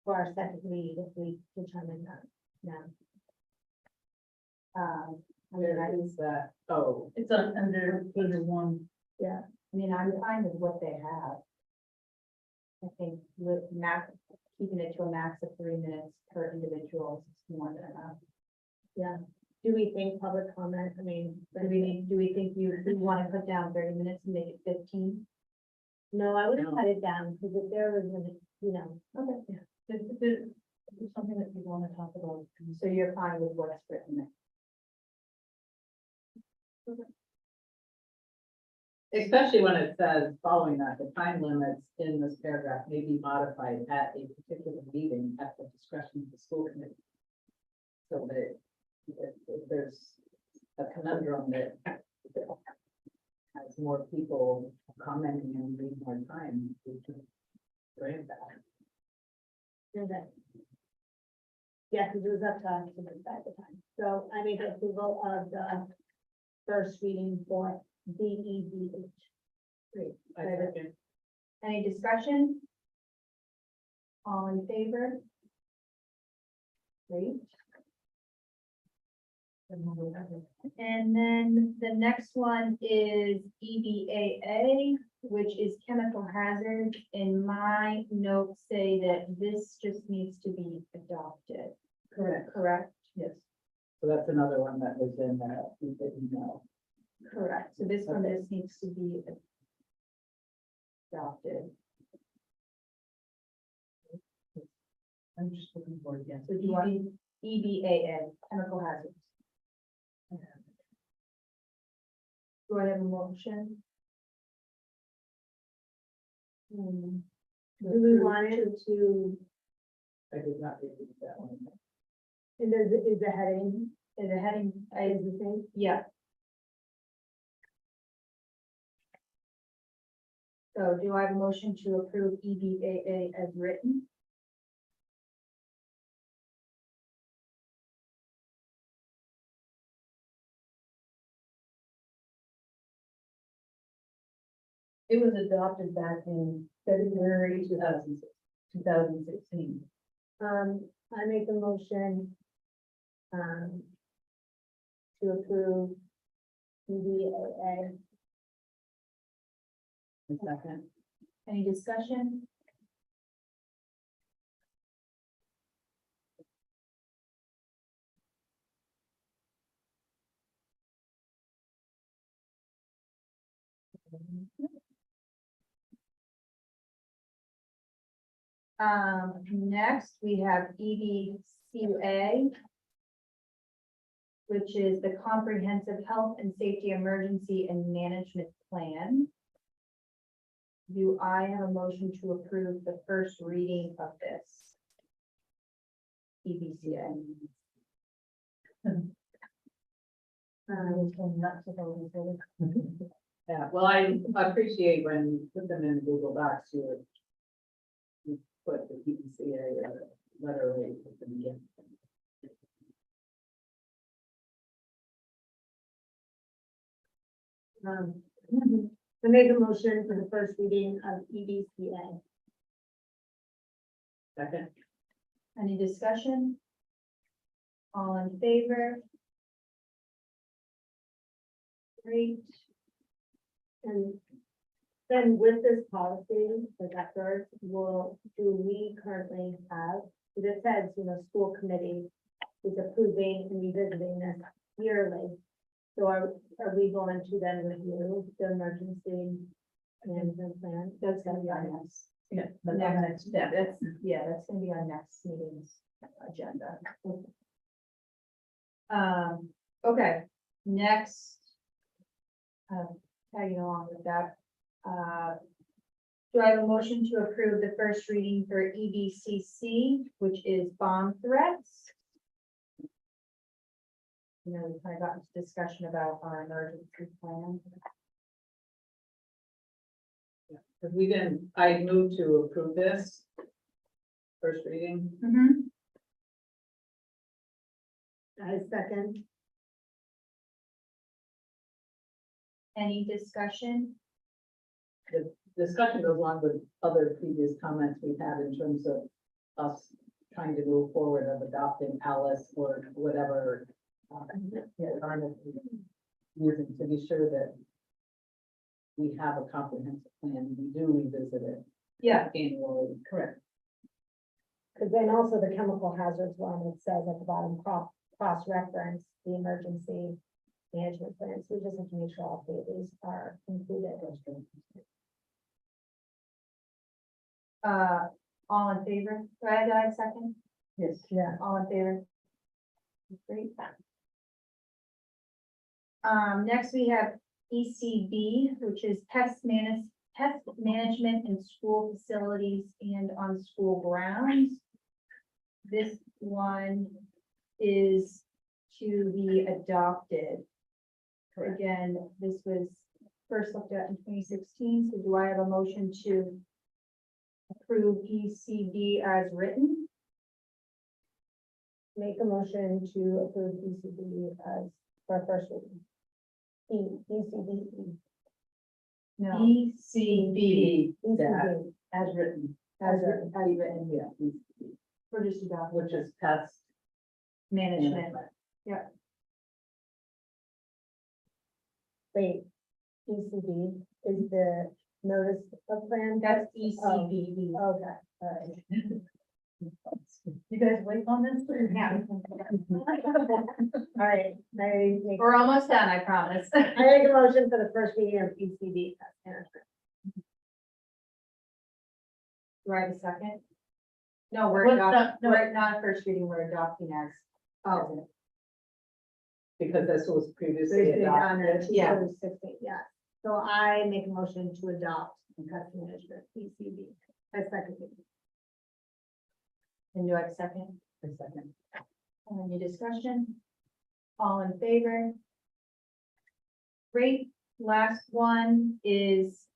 For our second read, if we determine that now. I mean, Where is that? Oh, It's under page one. yeah, I mean, I'm fine with what they have. I think with max, keeping it to a max of 3 minutes per individual is more than enough. yeah. Do we think public comment, I mean, Do we think you want to put down 30 minutes and make it 15? no, I would No. cut it down, because if there was, you know, Okay, It's something that we want to talk about. so you're fine with what's written there? especially when it says, following that, the time limits in this paragraph may be modified at a particular meeting at the discretion of the school committee. So that if there's a conundrum that has more people commenting and need more time, we can grant that. do that. Yeah, because it was up to us to decide at the time, so I make approval of the first reading for DEDH. Great. I Right. second. Any discussion? All in favor? Great. And then the next one is EBAA, which is chemical hazards. And my notes say that this just needs to be adopted. Correct? Yes. So that's another one that was in the email. Correct. So this one Okay. just needs to be adopted. I'm just looking for it again. So do you want EBAA, chemical hazards? Do I have a motion? Do we want it to, I did not read that one. is the heading, Is the heading, is the same? yeah. So do I have a motion to approve EBAA as written? It was adopted back in February 2016. I make a motion, to approve DDAA. A second. Any discussion? Next, we have EDCA, which is the Comprehensive Health and Safety Emergency and Management Plan. Do I have a motion to approve the first reading of this? EDCA. Yeah, well, I appreciate when you put them in Google Docs, you put the PDCA letter rate at the beginning. I make a motion for the first reading of EDCA. Second. Any discussion? All in favor? Great. And then with this policy, like at first, do we currently have Because it says, you know, school committee is approving and revisiting this yearly. So are we going to then review the emergency management plan? That's gonna be our next, Yeah. the next, yeah, that's gonna be our next meeting's agenda. Okay, next. Tagging along with that. Do I have a motion to approve the first reading for EBCC, which is bomb threats? You know, we kind of got into discussion about our emergency plan. Because we didn't, I moved to approve this. First reading. I second. Any discussion? The discussion goes along with other previous comments we've had in terms of us trying to move forward of adopting Alice or whatever. Using to be sure that we have a comprehensive plan, we do revisit it Yeah. annually. Correct. Because then also the chemical hazards one, it says at the bottom, cross-reference the emergency management plans. We just have to make sure all three of these are included. All in favor? Do I have a second? Yes. Yeah. All in favor? Great. Next we have ECB, which is pest management in school facilities and on school grounds. This one is to be adopted. Again, this was first looked at in 2016, so do I have a motion to approve ECB as written? Make a motion to approve ECB as for first reading. ECB. No. ECB, ECB, as written. as written. As written, yeah, ECB, We're just adopting. which is pest Management. management. Wait, ECB is the notice of plan? That's ECB. Okay, all right. You guys wait on this? Yeah. All right, We're almost done, I promise. I make a motion for the first reading of ECB. pest management. Do I have a second? No, we're What, adopting, no. we're not first reading, we're adopting as. Oh. Because this was previously Basically on adopted. it, Yeah. 2016, yeah. So I make a motion to adopt pest management, ECB. I second it. And do I have a second? A second. Any discussion? All in favor? Great, last one is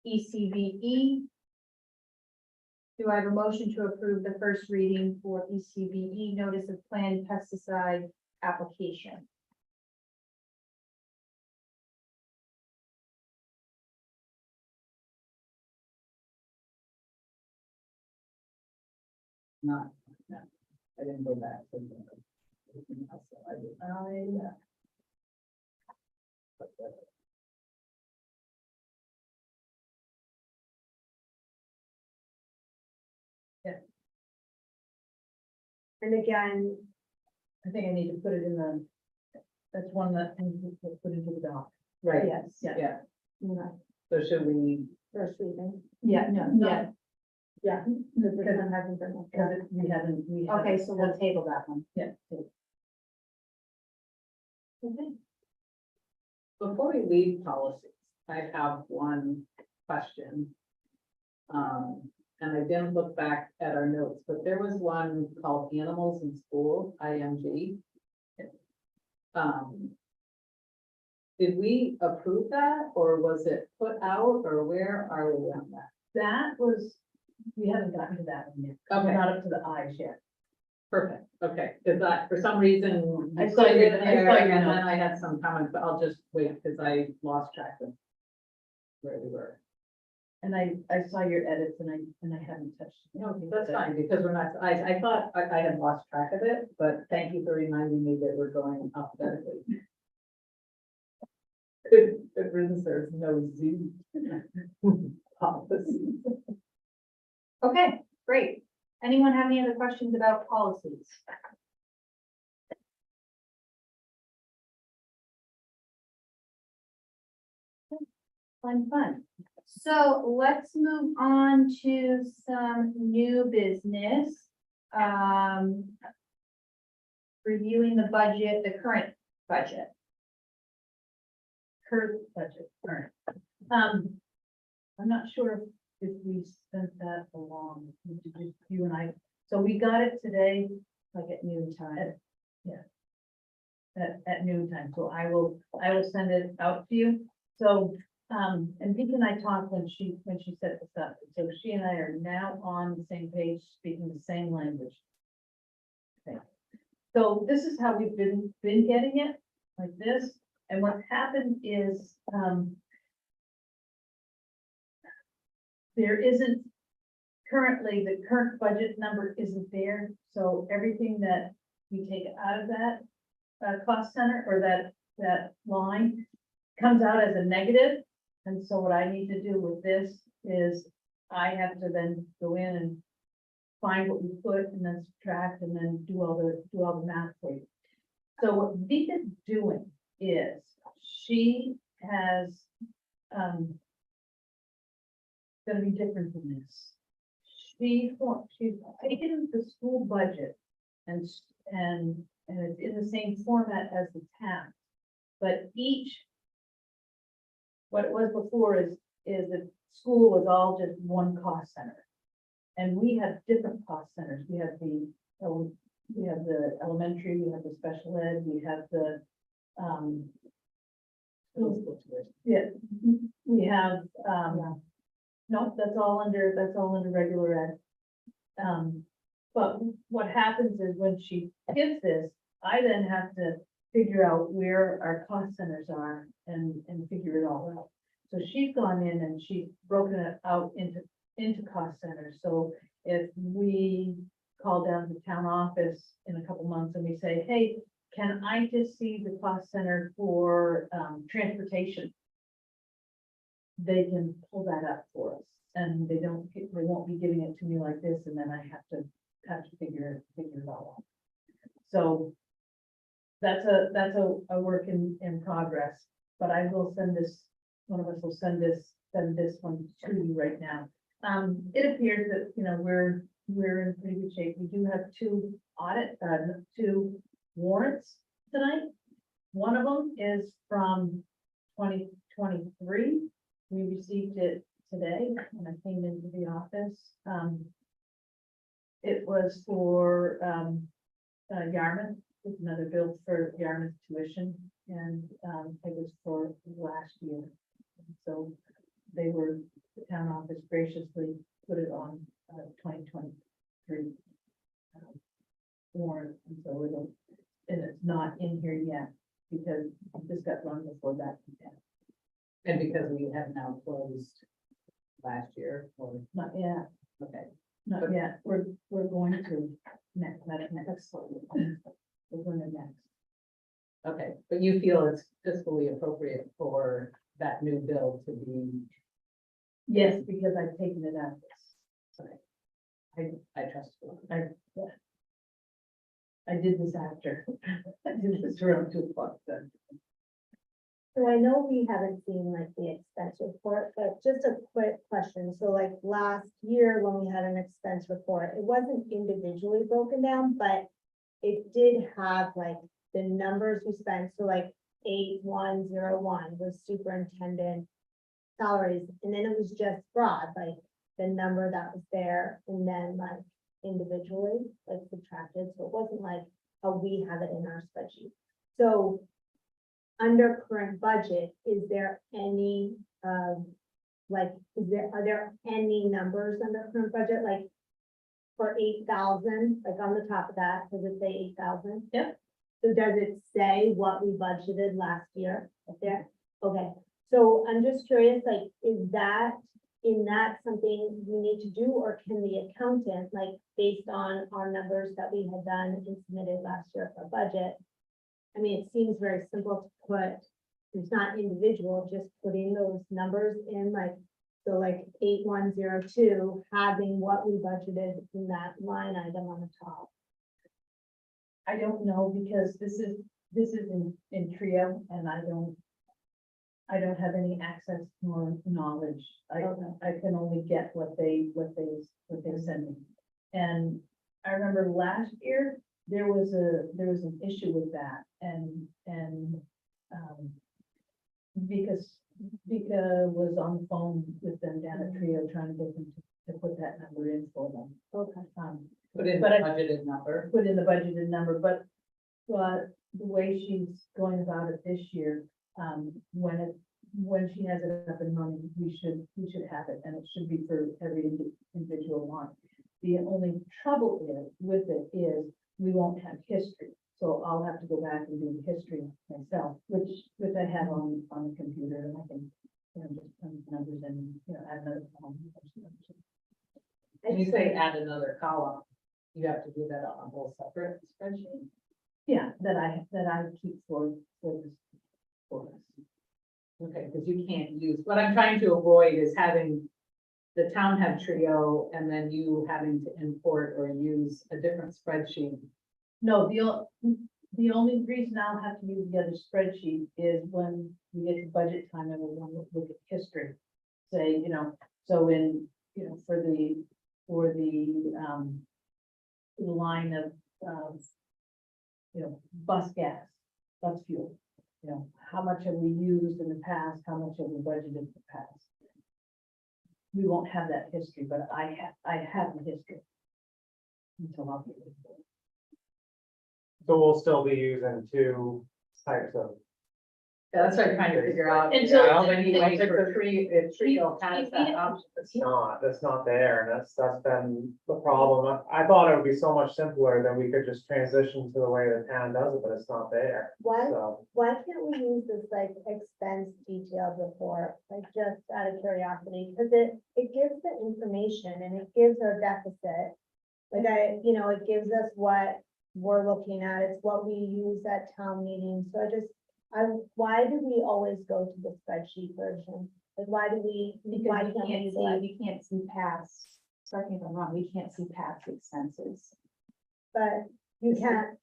E ECBE. Do I have a motion to approve the first reading for E ECBE, notice of planned pesticide application? Not, no, I didn't go back to the. I did. And again, I think I need to put it in the, that's one that needs to be put into the doc. Right, yes, yeah, no, so should we, first reading, Yeah, no, yeah, yeah. Because it hasn't been looked Because at. we haven't. okay, so we'll table that one. Yeah. Okay. before we leave policies, I have one question. And I didn't look back at our notes, but there was one called Animals in School, IMG. Did we approve that, or was it put out, or where are we on that? That was, we haven't gotten to that one yet. We're Okay. not up to the eyes yet. Perfect, okay, because I, for some reason. I you saw put it your- in I there, saw your And then notes. I had some comments, but I'll just wait, because I lost track of where we were. And I saw your edits and I haven't touched. No, that's fine, because we're not, I thought I had lost track of it, but thank you for reminding me that we're going alphabetically. Good riddance, there's no Z. Policy. Okay, great. Anyone have any other questions about policies? Fun. So let's move on to some new business. Reviewing the budget, the current budget. Current budget, current. I'm not sure if we sent that along, you and I, so we got it today, like at noon time. Yeah. At noon time, so I will send it out to you, so, and Vicky and I talked when she set this up, so she and I are now on the same page, speaking the same language. Okay. So this is how we've been getting it, like this, and what happened is, there isn't, currently, the current budget number isn't there, so everything that we take out of that cost center, or that line, comes out as a negative. And so what I need to do with this is, I have to then go in and find what we put, and then subtract, and then do all the math for you. So what Vika's doing is, she has, gonna be different than this. She's taken the school budget and it's in the same format as the town. But what it was before is that school was all just one cost center. And we have different cost centers. We have the elementary, we have the special ed, we have the, yeah, we have, no, that's all under regular ed. But what happens is when she gives this, I then have to figure out where our cost centers are and figure it all out. So she's gone in and she's broken it out into cost centers. So if we call down to the town office in a couple months and we say, hey, can I just see the cost center for transportation? They can pull that up for us, and they won't be giving it to me like this, and then I have to figure it all out. So that's a work in progress, but I will send this, one of us will send this one to you right now. It appears that, we're in pretty good shape. We do have two warrants tonight. One of them is from 2023. We received it today when I came into the office. It was for Yarmouth, with another bill for Yarmouth tuition, and it was for last year. So the town office graciously put it on 2023 warrant, and so it's not in here yet because this got run before that. And because we have now closed last year, or, Not yet, okay, not yet. We're going to next. We're going to next. okay, but you feel it's fiscally appropriate for that new bill to be, Yes, because I've taken it out. I trust you. I did this after. I did this around 2:00 then. So I know we haven't seen like the expense report, but just a quick question. So like last year when we had an expense report, it wasn't individually broken down, but it did have like the numbers we spent. So like 8101 was superintendent salaries, and then it was just broad, like the number that was there, and then like individually, like subtracted. So it wasn't like how we have it in our spreadsheet. So under current budget, is there any, are there any numbers under current budget, like for 8,000, like on the top of that, does it say 8,000? Yep. So does it say what we budgeted last year up there? Okay, so I'm just curious, like, is that something we need to do, or can the accountant, like, based on our numbers that we had done and submitted last year for budget? I mean, it seems very simple to put, it's not individual, just putting those numbers in, like, So like 8102, having what we budgeted in that line item on the top. I don't know, because this is in Trio, and I don't have any access nor knowledge. I can only get what they send me. And I remember last year, there was an issue with that, and because Vika was on the phone with them down at Trio trying to get them to put that number in for them. Okay. Put in the But I- budgeted number. Put in the budgeted number, but the way she's going about it this year, when she has it up and running, we should have it, and it should be for every individual one. The only trouble with it is we won't have history, so I'll have to go back and do the history myself, which I have on the computer, and I can, just put numbers in, add another column. When you say add another column, you have to do that on a whole separate spreadsheet. Yeah, that I keep for this, for us. Okay, because you can't use, what I'm trying to avoid is having the town have Trio and then you having to import or use a different spreadsheet. No, the only reason I'll have to use the other spreadsheet is when we get to budget time and we want to look at history. Say, so in, for the line of, bus gas, bus fuel. How much have we used in the past? How much have we budgeted in the past? We won't have that history, but I have the history. Until I'll get it. So we'll still be using two types of. That's what I'm trying to figure out. Until- I don't think anyway for Trio has that option. That's not there, and that's been the problem. I thought it would be so much simpler that we could just transition to the way the town does it, but it's not there, Why, so. why can't we use this like expense detailed report, like just out of curiosity? Because it gives the information and it gives our deficit. Like it gives us what we're looking at, it's what we use at town meetings, so why do we always go to the spreadsheet version? Like, why can't we utilize? We can't see past, correct me if I'm wrong, we can't see past expenses. But you can't,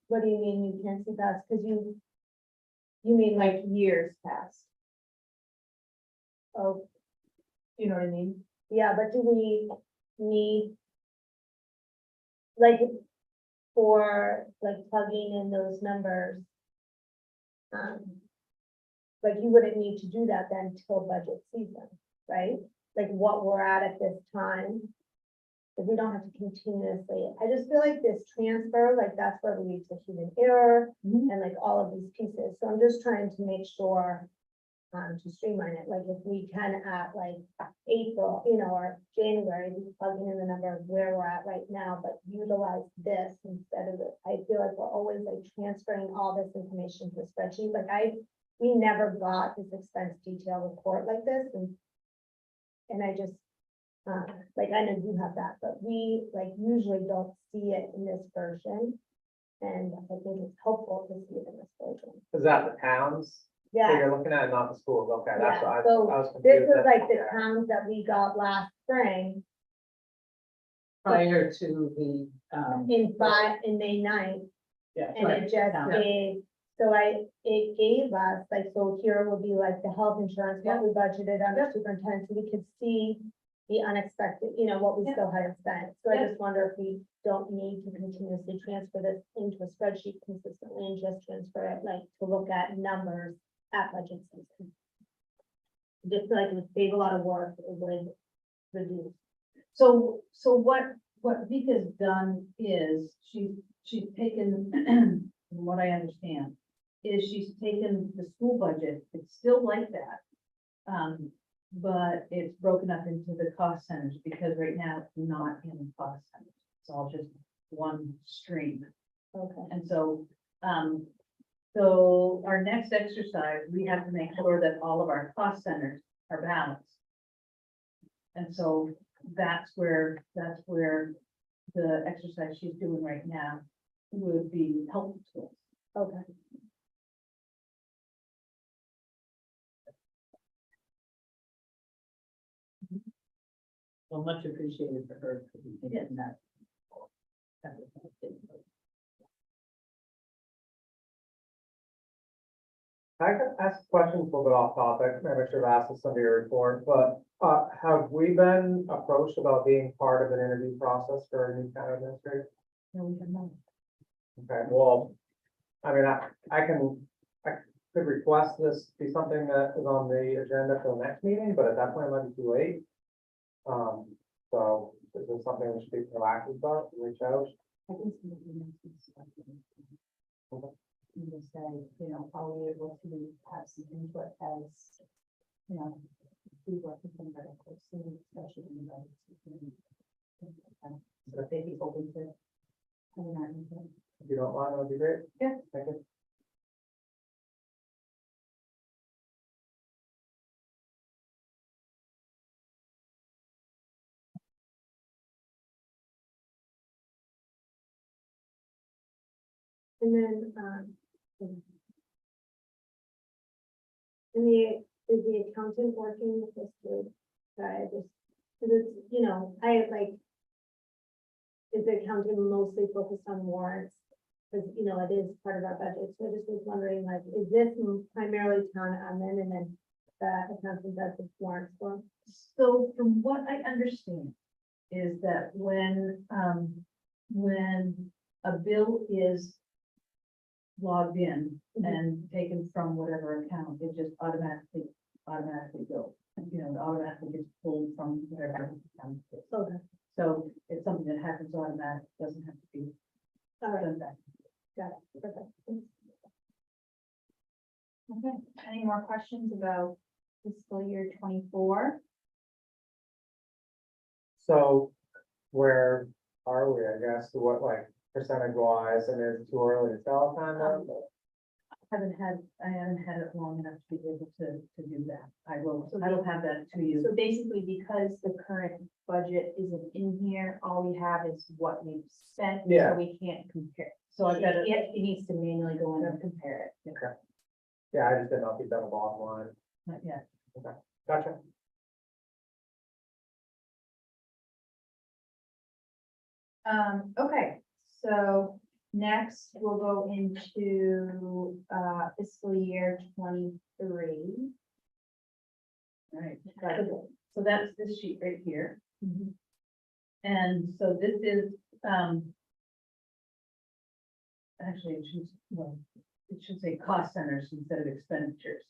what do you mean you can't see that? Because you mean like, Years past. oh, You know what I mean? yeah, but do we need, like, for like plugging in those numbers? Like you wouldn't need to do that then till budget season, right? Like what we're at this time. If we don't have to continuously, I just feel like this transfer, like that's where we lead to human error and like all of these pieces. So I'm just trying to make sure to streamline it, like if we can at like April, or January, we plug in the number of where we're at right now, but utilize this instead of it. I feel like we're always like transferring all this information to a spreadsheet, like we never got this expense detail report like this, and I just, like I know you have that, but we like usually don't see it in this version. And I think it's helpful to see it in this version. Is that the towns that Yeah. you're looking at, not the schools? Okay, that's Yeah, what I so was This confused. was like the Yeah. towns that we got last spring Prior to the, in May 9th, yeah. and it just town. gave, it gave us, like, so here would be like the health insurance, what we budgeted under superintendent, so we could see the unexpected, what we still hadn't spent. So I just wonder if we don't need to continuously transfer this into a spreadsheet consistently and just transfer it, like, to look at numbers at budget season. Just feel like it would save a lot of work, it would reduce. So what Vika's done is she's taken, from what I understand, is she's taken the school budget, it's still like that. But it's broken up into the cost centers because right now it's not in the cost centers. It's all just one stream. Okay. And so, so our next exercise, we have to make sure that all of our cost centers are balanced. And so that's where the exercise she's doing right now would be helpful to us. Okay. Well, much appreciated for her for getting that. I could ask questions a little bit off topic, maybe I should have asked this under your report, but, have we been approached about being part of an interview process for a new town administrator? No, we have not. Okay, well, I mean, I could request this be something that is on the agenda for the next meeting, but at that point it might be too late. So is this something we should be proactive about, reach out? I can see what you mean. Okay. You just say, you know, are we able to have some input as, you know, we work with them very closely, especially in the. So if they'd be open to. having our input. If you don't mind, that'd be great. Yeah. Thank you. And then, and is the accountant working with this group? Sorry, I just, cause it's, you know, I like. Is the accountant mostly focused on warrants? Cause, you know, it is part of our budget, so I just was wondering, like, is this primarily town admin and then the accountant does the warrants for? So from what I understand is that when a bill is logged in and taken from whatever account, it just automatically goes. You know, it automatically gets pulled from whatever account it is. Okay, So it's something that happens automatic, doesn't have to be all right, done back. got it, perfect. Okay, any more questions about fiscal year 24? So where are we, I guess, to what, like, percentage wise, and is it too early to tell kind of? I haven't had it long enough to be able to do that. I will have that to you. So basically, because the current budget isn't in here, all we have is what we've spent, Yeah. so we can't compare. So I've got it. It needs to manually go in and compare it. Yeah, I just didn't know if you'd done a bottom line. Not yet. Gotcha. Okay, so next we'll go into, fiscal year 23. Right. So that's this sheet right here. And so this is, actually, it should say cost centers instead of expenditures.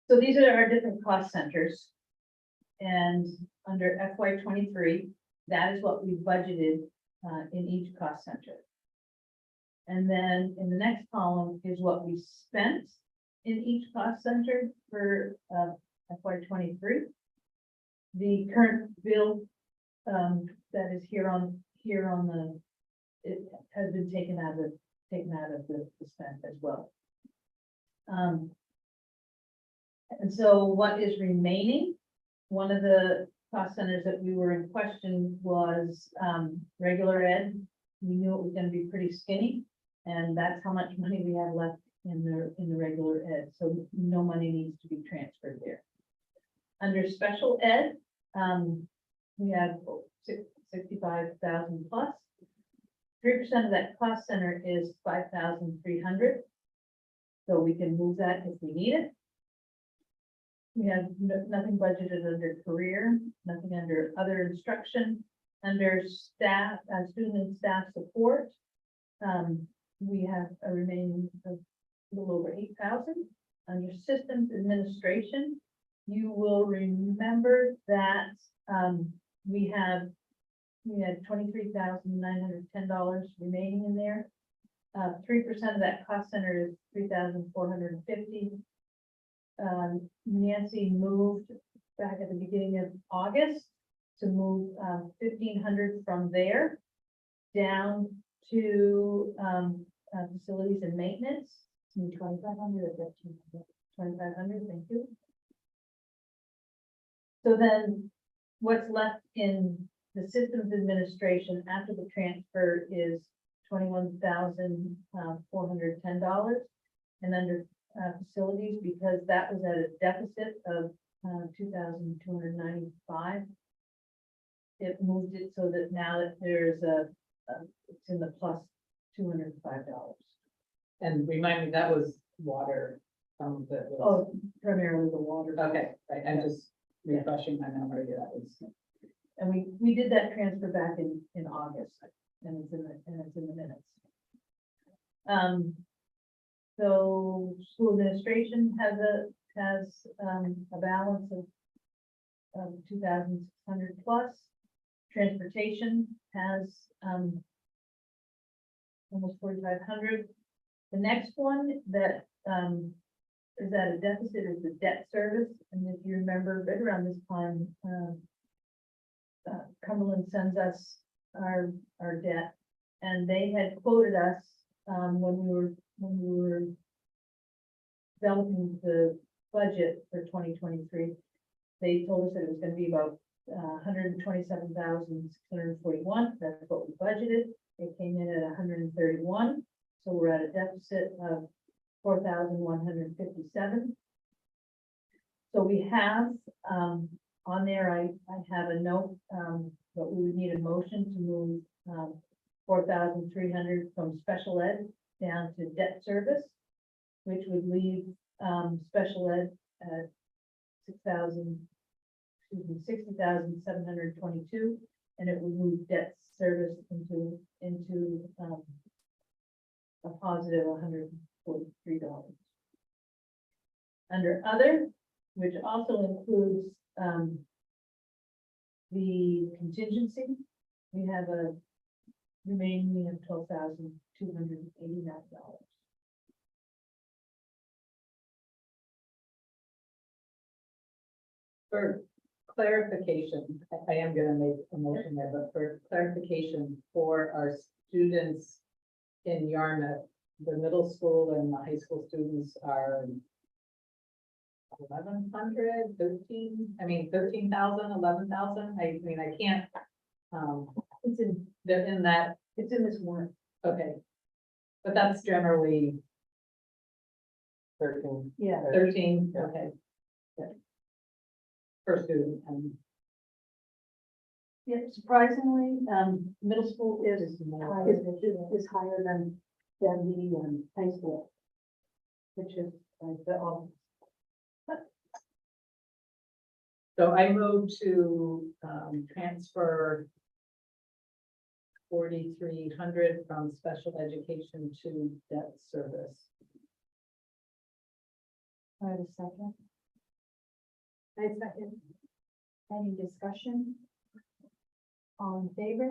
So these are our different cost centers. And under FY 23, that is what we budgeted in each cost center. And then in the next column is what we spent in each cost center for FY 23. The current bill that is here on the, it has been taken out of the spend as well. And so what is remaining? One of the cost centers that we were in question was regular ed. We knew it was gonna be pretty skinny, and that's how much money we have left in the regular ed, so no money needs to be transferred there. Under special ed, we have 65,000 plus. 3% of that cost center is 5,300. So we can move that if we need it. We have nothing budgeted under career, nothing under other instruction, under staff, student and staff support. We have a remaining of a little over 8,000. Under systems administration, you will remember that we had $23,910 remaining in there. 3% of that cost center is 3,450. Nancy moved back at the beginning of August to move 1,500 from there down to facilities and maintenance. 2,500 or 1,500? 2,500, thank you. So then what's left in the systems administration after the transfer is $21,410. And under facilities, because that was at a deficit of $2,295. It moved it so that now that there's it's in the plus $205. And remind me, that was water, that was, Oh, primarily the water. okay, right, I'm just refreshing my memory, that was. And we did that transfer back in August, and it's in the minutes. So school administration has a balance of 2,600 plus. Transportation has, almost 4,500. The next one that, is at a deficit is the debt service, and if you remember, right around this time, Cumberland sends us our debt, and they had quoted us, when we were developing the budget for 2023. They told us that it was gonna be about, 127,641, that's what we budgeted. It came in at 131, so we're at a deficit of 4,157. So we have, on there, I have a note, but we would need a motion to move, 4,300 from special ed down to debt service, which would leave, special ed at 60,722, and it would move debt service into, a positive $143. Under other, which also includes, the contingency, we have a remaining of $12,289. For clarification, I am gonna make a motion there, but for clarification, for our students in Yarmouth, the middle school and the high school students are 1,100, 13,000, 11,000, I mean, I can't, It's in, they're in that, it's in this warrant. okay. But that's generally 13. Yeah. 13, Yeah. okay. Yeah. Per student, and Yeah, surprisingly, middle school is higher than the high school. Which is like the, so I move to transfer 4,300 from special education to debt service. I have a second. I second. Any discussion? All in favor?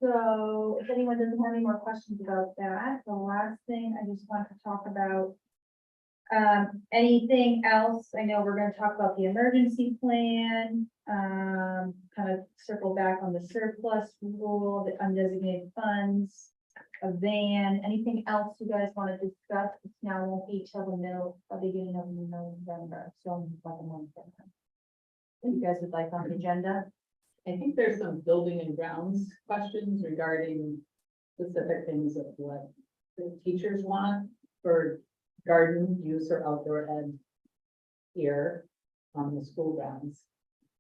So if anyone doesn't have any more questions about that, the last thing I just want to talk about. Anything else? I know we're gonna talk about the emergency plan, kind of circle back on the surplus rule, the undesignated funds. A van, anything else you guys want to discuss? It's now won't be till the beginning of November, so like a month. from now. What you guys would like on the agenda? I think there's some building and grounds questions regarding specific things of what the teachers want for garden use or outdoor ed here on the school grounds.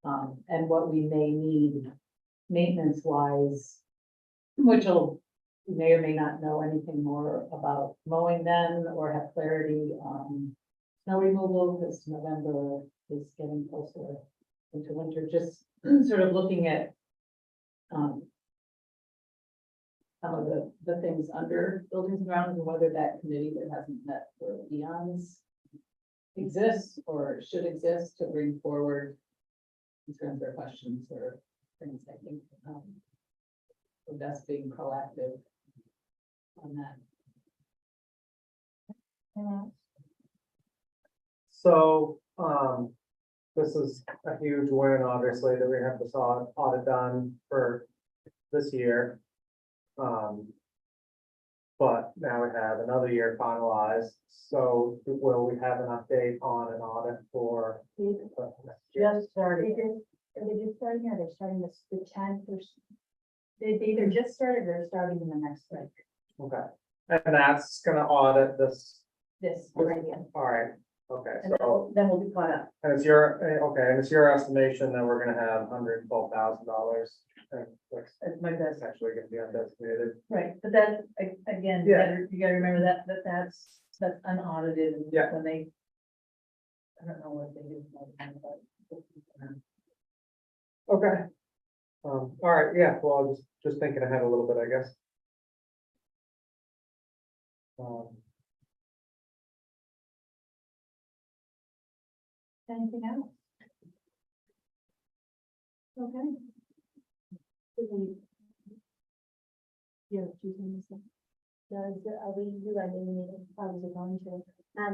And what we may need maintenance wise, which you may or may not know anything more about mowing then or have clarity on snow removal, because November is getting closer into winter, just sort of looking at some of the things under buildings and grounds, and whether that committee that hasn't met for eons exists or should exist to bring forward concerns or questions or things. I think we're best being proactive on that. So, this is a huge win, obviously, that we have this audit done for this year. But now we have another year finalized, so will we have an update on an audit for? next year? Just started. Are they just starting, or they're starting this, the 10th or? They either just started or starting in the next week. Okay, and that's gonna audit this, This, right again. all right, okay, And so, then we'll be caught up. and it's your, okay, and it's your estimation that we're gonna have $112,000. And that's That's my best. actually gonna be undesignated. Right, but that, again, Yeah. you gotta remember that's unaudited. And Yeah. When they. I don't know what they do. Okay. All right, yeah, well, I was just thinking ahead a little bit, I guess. Anything else? Okay. Yeah, choosing this. Are we, you ready to meet? I was going to.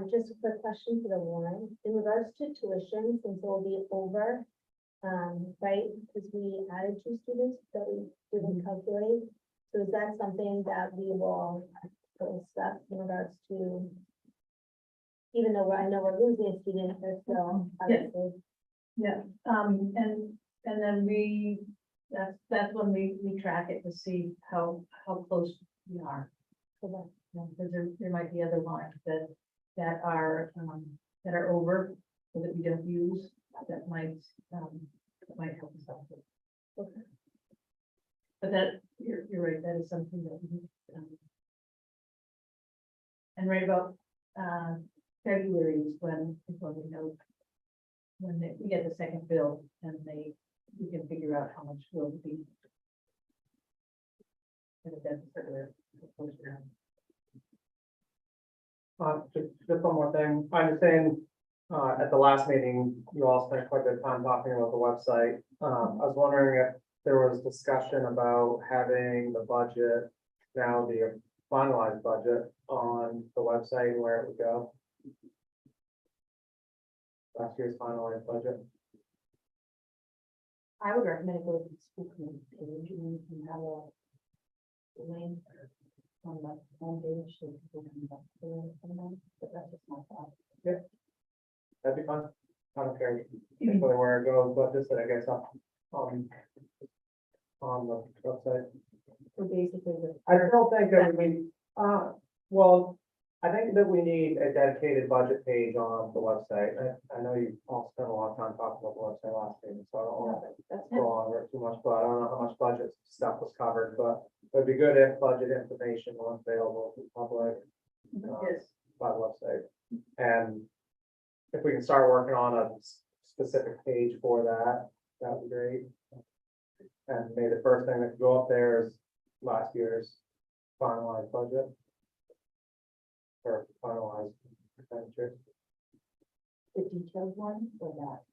Just a quick question for the warrant, in regards to tuition, since it will be over. Right, because we added 2 students that we didn't calculate. So is that something that we will discuss in regards to? Even though I know we're losing a student, there's still obviously. Yeah, and then that's when we track it to see how close we are. Because there might be other lines that are over, or that we don't use, that might help us out. Okay. But that, you're right, that is something that we, and right about, February is when we know, when we get the second bill, and we can figure out how much will be. And if that's further. Just one more thing, I understand, at the last meeting, you all spent quite a bit of time talking about the website. I was wondering if there was discussion about having the budget, now the finalized budget on the website and where it would go. Last year's finalized budget. I would recommend it go to the school committee page, and you can have a link on the homepage, so people can look for it, but that's just my thought. That'd be fun. I don't care particularly where it goes, but just that I guess on the website. So basically, I don't think that we, well, I think that we need a dedicated budget page on the website. I know you all spent a lot of time talking about the website last meeting, so I don't want to that's go on it too much, but I don't know how much budget stuff was covered, but it'd be good if budget information was available to the public yes. by the website. And if we can start working on a specific page for that, that would be great. And maybe the first thing that could go up there is last year's finalized budget. Or finalized expenditures. The detailed one or that?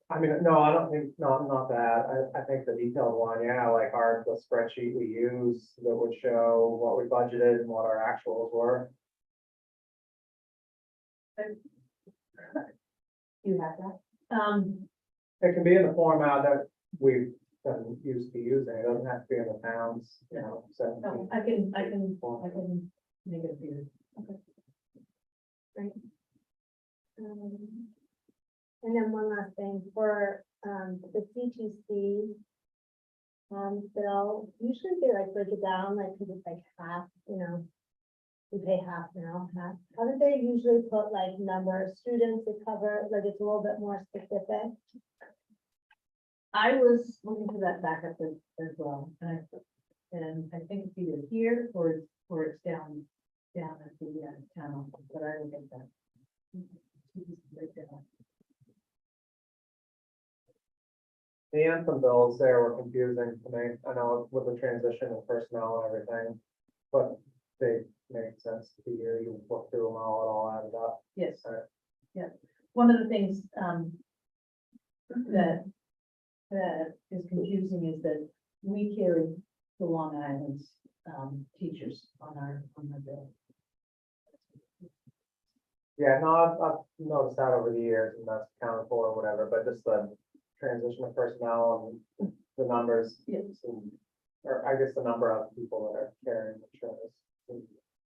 I mean, no, I don't think, not that. I think the detailed one, yeah, like the spreadsheet we use that would show what we budgeted and what our actuals were. You have that? It can be in the format that we've been used to using. It doesn't have to be in the pounds, you know, No, 17. I can make it appear. And then one last thing for, the CTC. Bill, usually they like break it down, like, cause it's like half, you know. We pay half now, half. How do they usually put like number of students to cover, like it's a little bit more specific? I was looking for that backup as well, and I think it's either here or it's down at the town office, but I will get that. The Anthem bills there were confusing to me. I know with the transition of personnel and everything, but they make sense to hear you look through them all added up. Yes, Alright. yeah. One of the things, that is confusing is that we carry the Long Island's, teachers on our bill. Yeah, no, I've noticed that over the years and that's accounted for or whatever, but just the transition of personnel and the numbers. Yes. seem or I guess the number of people that are carrying insurance is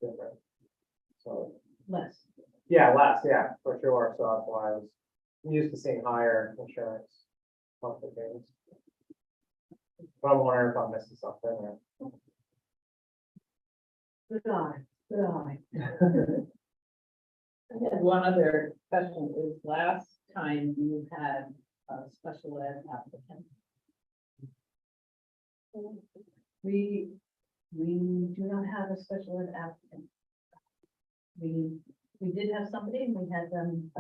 different. So, Less. yeah, less, yeah, for sure, so that's why I was used to seeing higher insurance monthly payments. But I'm wondering if I'm missing something or. Good eye, good eye. I had one other question, is last time you had a special ed applicant? We do not have a special ed applicant. We did have somebody, and we had them,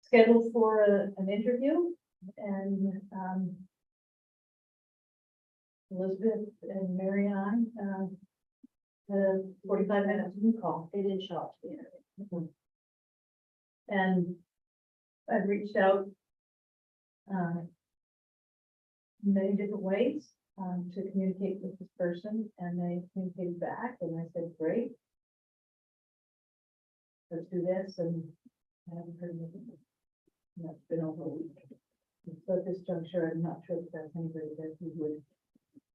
scheduled for an interview, and, Elizabeth and Mary and I, had a 45-minute Zoom call. They didn't show up to the interview. And I've reached out, many different ways, to communicate with this person, and they communicated back, and I said, great. Let's do this, and I haven't heard anything. And that's been over a week. So at this juncture, I'm not sure if there's anybody that we would.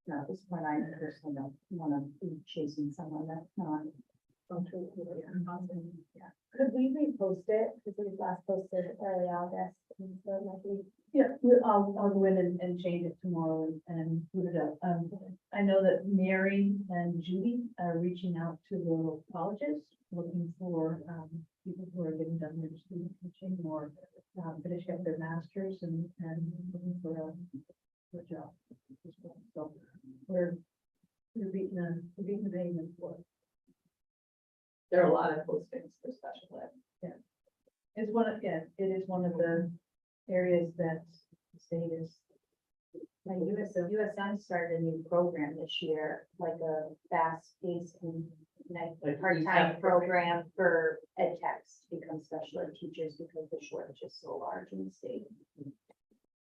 No, this one I personally don't want to be chasing someone that's not. Yeah. Could we repost it? Because we last posted early August, and so it might be. Yeah, I'll go in and change it tomorrow and put it up. I know that Mary and Judy are reaching out to the colleges, looking for, people who are getting done their student teaching or, finishing up their masters and looking for a job as well. So we're beating the pavement for it. There are a lot of postings for special ed. It's one of, yeah, it is one of the areas that the state is. Like USM started a new program this year, like a fast-paced and Like part-time ESAP program for ed techs to become special ed teachers because the shortage is so large in the state.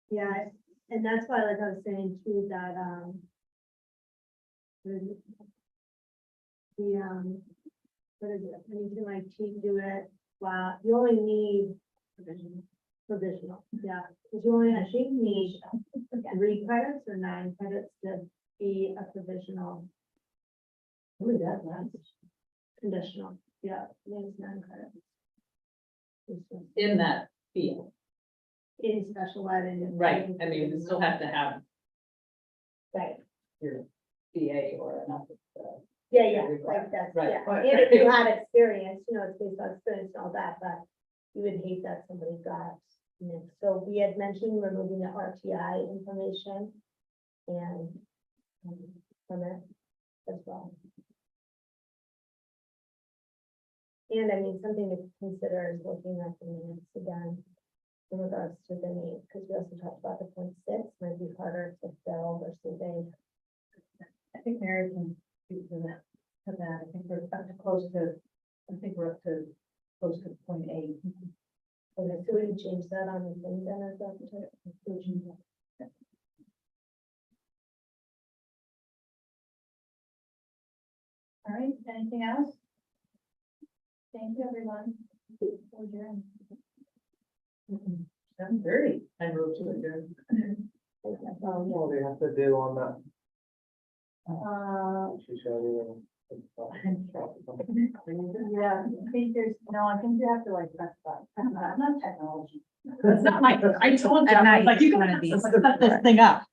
Yeah, and that's why, like I was saying too, that, what is it, when you can like do it, wow, you only need provisional, yeah, because you only actually need 3 credits or 9 credits to be a provisional Really that last. conditional, yeah, it's 9 credits. It's just In that field, in special ed and. right, I mean, you still have to have Right, your BA or enough. yeah, like that's, Right. yeah, and if you had experience, it's based on experience and all that, but you would hate that somebody got mixed. So we had mentioned removing the RTI information and from it as well. And I mean, something to consider is looking at the minutes again in regards to the need, because we also talked about the 0.6 might be harder to fill versus a. I think Mary can speak to that. I think we're up to close to, I think we're up to close to 0.8. Okay, so we can change that on the thing then as well. All right, anything else? Thank you, everyone. Adjourn. 7:30, I moved to adjourn. What do you have to do on that? She showed you. Yeah, I think I think you have to like press that. Not technology. That's not my, I told you, I was like, you gotta set this thing up.